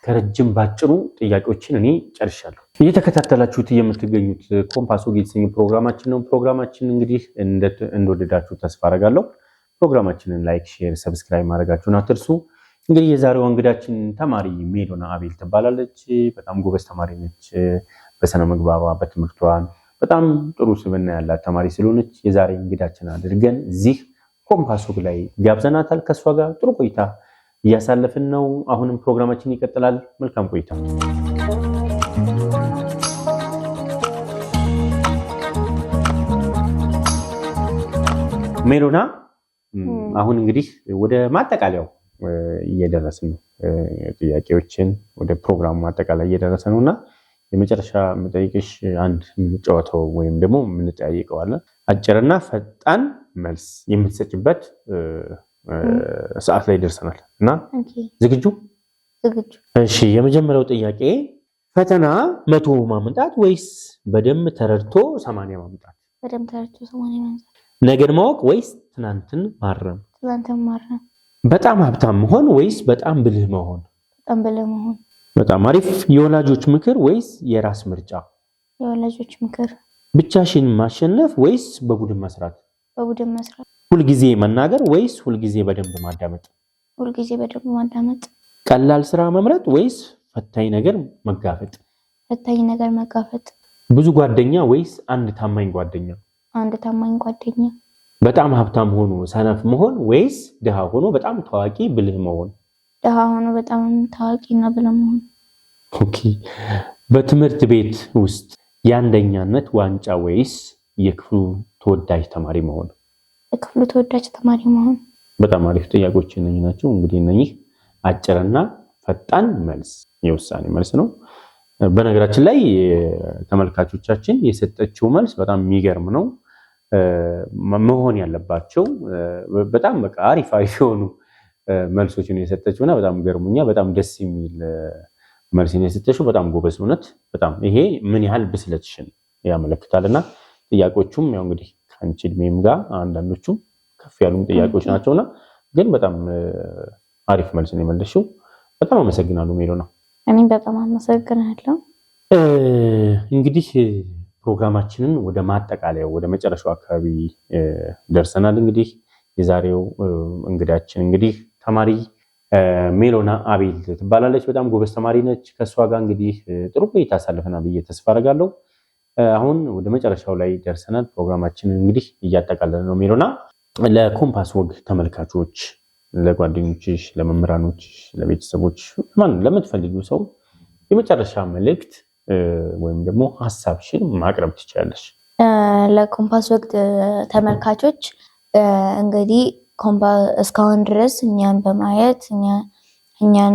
ከረጅም ባጭሩ ጥያቄዎችን እኔ ጨርሻለሁ። እየተከታተላችሁት የምትገኙት ኮምፓስ ወግ የተሰኘ ፕሮግራማችን ነው። ፕሮግራማችን እንግዲህ እንደወደዳችሁ ተስፋ አደርጋለሁ። ፕሮግራማችንን ላይክ፣ ሼር፣ ሰብስክራይብ ማድረጋችሁን አትርሱ። እንግዲህ የዛሬው እንግዳችን ተማሪ ሜሎና አቤል ትባላለች። በጣም ጎበዝ ተማሪ ነች። በስነ ምግባሯ በትምህርቷን በጣም ጥሩ ስብዕና ያላት ተማሪ ስለሆነች የዛሬ እንግዳችን አድርገን እዚህ ኮምፓስ ወግ ላይ ጋብዘናታል። ከሷ ጋር ጥሩ ቆይታ እያሳለፍን ነው። አሁንም ፕሮግራማችን ይቀጥላል። መልካም ቆይታ። ሜሎና አሁን እንግዲህ ወደ ማጠቃለያው እየደረስን ነው። ጥያቄዎችን ወደ ፕሮግራሙ ማጠቃለያ እየደረሰ ነውና የመጨረሻ የምጠይቅሽ አንድ ጨዋታው ወይም ደግሞ የምንጠያየቀው አለ። አጭርና ፈጣን መልስ የምትሰጭበት ሰዓት ላይ ደርሰናል እና ዝግጁ? ዝግጁ። እሺ፣ የመጀመሪያው ጥያቄ ፈተና 100 ማምጣት ወይስ በደንብ ተረድቶ 80 ማምጣት? በደንብ ተረድቶ 80 ማምጣት። ነገን ማወቅ ወይስ ትናንትን ማረም? ትናንትን ማረም። በጣም ሀብታም መሆን ወይስ በጣም ብልህ መሆን? በጣም ብልህ መሆን። በጣም አሪፍ። የወላጆች ምክር ወይስ የራስ ምርጫ? የወላጆች ምክር። ብቻሽን ማሸነፍ ወይስ በቡድን መስራት? በቡድን መስራት። ሁልጊዜ መናገር ወይስ ሁልጊዜ በደንብ ማዳመጥ? ሁልጊዜ በደንብ ማዳመጥ። ቀላል ስራ መምረጥ ወይስ ፈታኝ ነገር መጋፈጥ? ፈታኝ ነገር መጋፈጥ። ብዙ ጓደኛ ወይስ አንድ ታማኝ ጓደኛ? አንድ ታማኝ ጓደኛ። በጣም ሀብታም ሆኖ ሰነፍ መሆን ወይስ ድሃ ሆኖ በጣም ታዋቂ ብልህ መሆን? ድሃ ሆኖ በጣም ታዋቂና ብልህ መሆን። ኦኬ። በትምህርት ቤት ውስጥ የአንደኛነት ዋንጫ ወይስ የክፍሉ ተወዳጅ ተማሪ መሆን? የክፍሉ ተወዳጅ ተማሪ መሆን። በጣም አሪፍ ጥያቄዎች ናቸው። እንግዲህ እነኚህ አጭርና ፈጣን መልስ የውሳኔ መልስ ነው። በነገራችን ላይ ተመልካቾቻችን የሰጠችው መልስ በጣም የሚገርም ነው። መሆን ያለባቸው በጣም በቃ አሪፍ የሆኑ መልሶችን የሰጠችውና በጣም ገርሙኛ። በጣም ደስ የሚል መልስ ነው የሰጠችው። በጣም ጎበዝ እውነት። በጣም ይሄ ምን ያህል ብስለትሽን ያመለክታልና ጥያቄዎቹም ያው እንግዲህ ከአንቺ እድሜም ጋር አንዳንዶቹም ከፍ ያሉም ጥያቄዎች ናቸውና ግን በጣም አሪፍ መልስ ነው የመለሽው። በጣም አመሰግናለሁ ሜሎና። እኔም በጣም አመሰግናለሁ። እንግዲህ ፕሮግራማችንን ወደ ማጠቃለያው ወደ መጨረሻው አካባቢ ደርሰናል። እንግዲህ የዛሬው እንግዳችን እንግዲህ ተማሪ ሜሎና አቤል ትባላለች። በጣም ጎበዝ ተማሪ ነች። ከሷ ጋር እንግዲህ ጥሩ ቆይታ አሳልፈናል ብዬ ተስፋ አደርጋለሁ። አሁን ወደ መጨረሻው ላይ ደርሰናል። ፕሮግራማችንን እንግዲህ እያጠቃለለ ነው። ሜሎና ለኮምፓስ ወግ ተመልካቾች፣ ለጓደኞችሽ፣ ለመምህራኖችሽ፣ ለቤተሰቦች ለምትፈልጊው ሰው የመጨረሻ መልእክት ወይም ደግሞ ሐሳብሽን ማቅረብ ትችላለሽ። ለኮምፓስ ወግ ተመልካቾች እንግዲህ እስካሁን ድረስ እኛን በማየት እኛን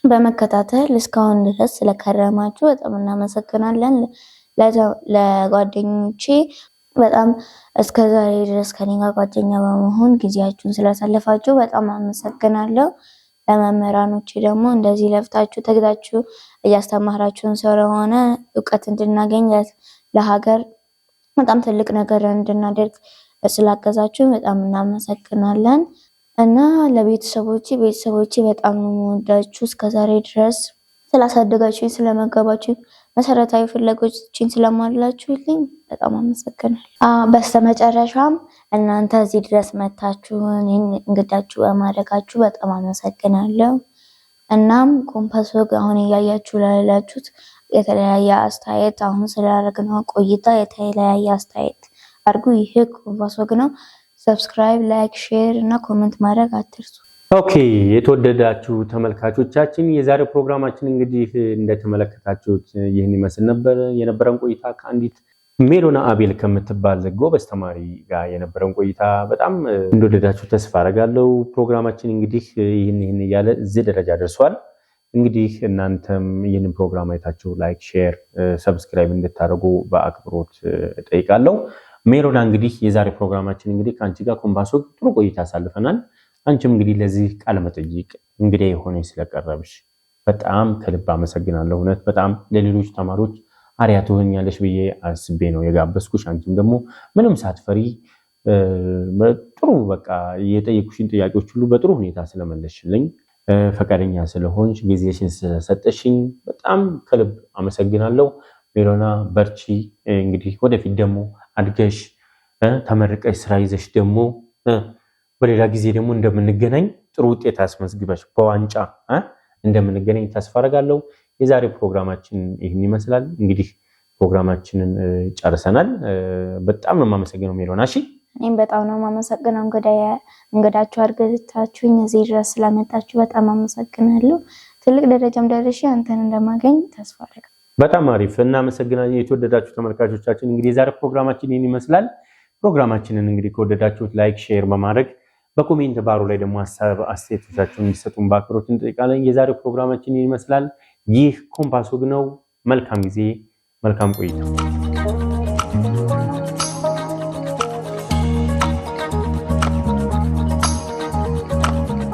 በመከታተል እስካሁን ድረስ ስለከረማችሁ በጣም እናመሰግናለን። ለጓደኞቼ በጣም እስከዛሬ ድረስ ከኔ ጋር ጓደኛ በመሆን ጊዜያችሁን ስላሳለፋችሁ በጣም አመሰግናለሁ። ለመምህራኖቼ ደግሞ እንደዚህ ለፍታችሁ ተግታችሁ እያስተማራችሁን ስለሆነ እውቀት እንድናገኝ ለሀገር በጣም ትልቅ ነገር እንድናደርግ ስላገዛችሁ በጣም እናመሰግናለን። እና ለቤተሰቦቼ በጣም ነው የምወዳችሁ። እስከዛሬ ድረስ ስላሳደጋችሁኝ፣ ስለመገባችሁ፣ መሰረታዊ ፍላጎቶችን ስለማላችሁልኝ በጣም አመሰግናለሁ። በስተመጨረሻም እናንተ እዚህ ድረስ መታችሁ እንግዳችሁ በማድረጋችሁ በጣም አመሰግናለሁ። እናም ኮምፓስ ወግ አሁን እያያችሁ ላላችሁት የተለያየ አስተያየት አሁን ስላደረግነው ቆይታ የተለያየ አስተያየት አድርጉ። ይሄ ኮምፓስ ወግ ነው። ሰብስክራይብ፣ ላይክ፣ ሼር እና ኮሜንት ማድረግ አትርሱ። ኦኬ፣ የተወደዳችሁ ተመልካቾቻችን የዛሬው ፕሮግራማችን እንግዲህ እንደተመለከታችሁት ይህን ይመስል ነበር። የነበረን ቆይታ ከአንዲት ሜሎና አቤል ከምትባል ጎበዝ ተማሪ ጋር የነበረን ቆይታ በጣም እንደወደዳችሁ ተስፋ አደርጋለሁ። ፕሮግራማችን እንግዲህ ይህን እያለ እዚህ ደረጃ ደርሷል። እንግዲህ እናንተም ይህንን ፕሮግራም አይታችሁ ላይክ፣ ሼር፣ ሰብስክራይብ እንድታደርጉ በአክብሮት ጠይቃለሁ። ሜሎና እንግዲህ የዛሬ ፕሮግራማችን እንግዲህ ከአንቺ ጋር ኮምፓስ ወግ ጥሩ ቆይታ አሳልፈናል። አንቺም እንግዲህ ለዚህ ቃለ መጠይቅ እንግዲህ የሆነች ስለቀረብሽ በጣም ከልብ አመሰግናለሁ። እውነት በጣም ለሌሎች ተማሪዎች አሪያ ትሆኛለሽ ብዬ አስቤ ነው የጋበዝኩሽ። አንቺም ደግሞ ምንም ሳትፈሪ ጥሩ በቃ የጠየቁሽን ጥያቄዎች ሁሉ በጥሩ ሁኔታ ስለመለስሽልኝ ፈቃደኛ ስለሆንሽ ጊዜሽን ስለሰጠሽኝ በጣም ከልብ አመሰግናለሁ። ሜሎና በርቺ። እንግዲህ ወደፊት ደግሞ አድገሽ ተመርቀሽ ስራ ይዘሽ ደግሞ በሌላ ጊዜ ደግሞ እንደምንገናኝ ጥሩ ውጤት አስመዝግበሽ በዋንጫ እንደምንገናኝ ተስፋ አደርጋለሁ። የዛሬው ፕሮግራማችን ይህን ይመስላል። እንግዲህ ፕሮግራማችንን ጨርሰናል። በጣም ነው የማመሰግነው ሜሮን። እሺ እኔም በጣም ነው የማመሰግነው እንግዳችሁ አድርጋችሁኝ እዚህ ድረስ ስለመጣችሁ በጣም አመሰግናለሁ። ትልቅ ደረጃም ደርሼ አንተን እንደማገኝ ተስፋ አደርጋለሁ። በጣም አሪፍ እናመሰግናለን። የተወደዳችሁ ተመልካቾቻችን እንግዲህ ዛሬ ፕሮግራማችን ይህን ይመስላል። ፕሮግራማችንን እንግዲህ ከወደዳችሁት ላይክ፣ ሼር በማድረግ በኮሜንት ባሩ ላይ ደግሞ ሐሳብ አስተያየቶቻችሁን እንዲሰጡን በአክብሮት እንጠይቃለን። የዛሬው ፕሮግራማችን ይህን ይመስላል። ይህ ኮምፓስ ወግ ነው። መልካም ጊዜ፣ መልካም ቆይታ።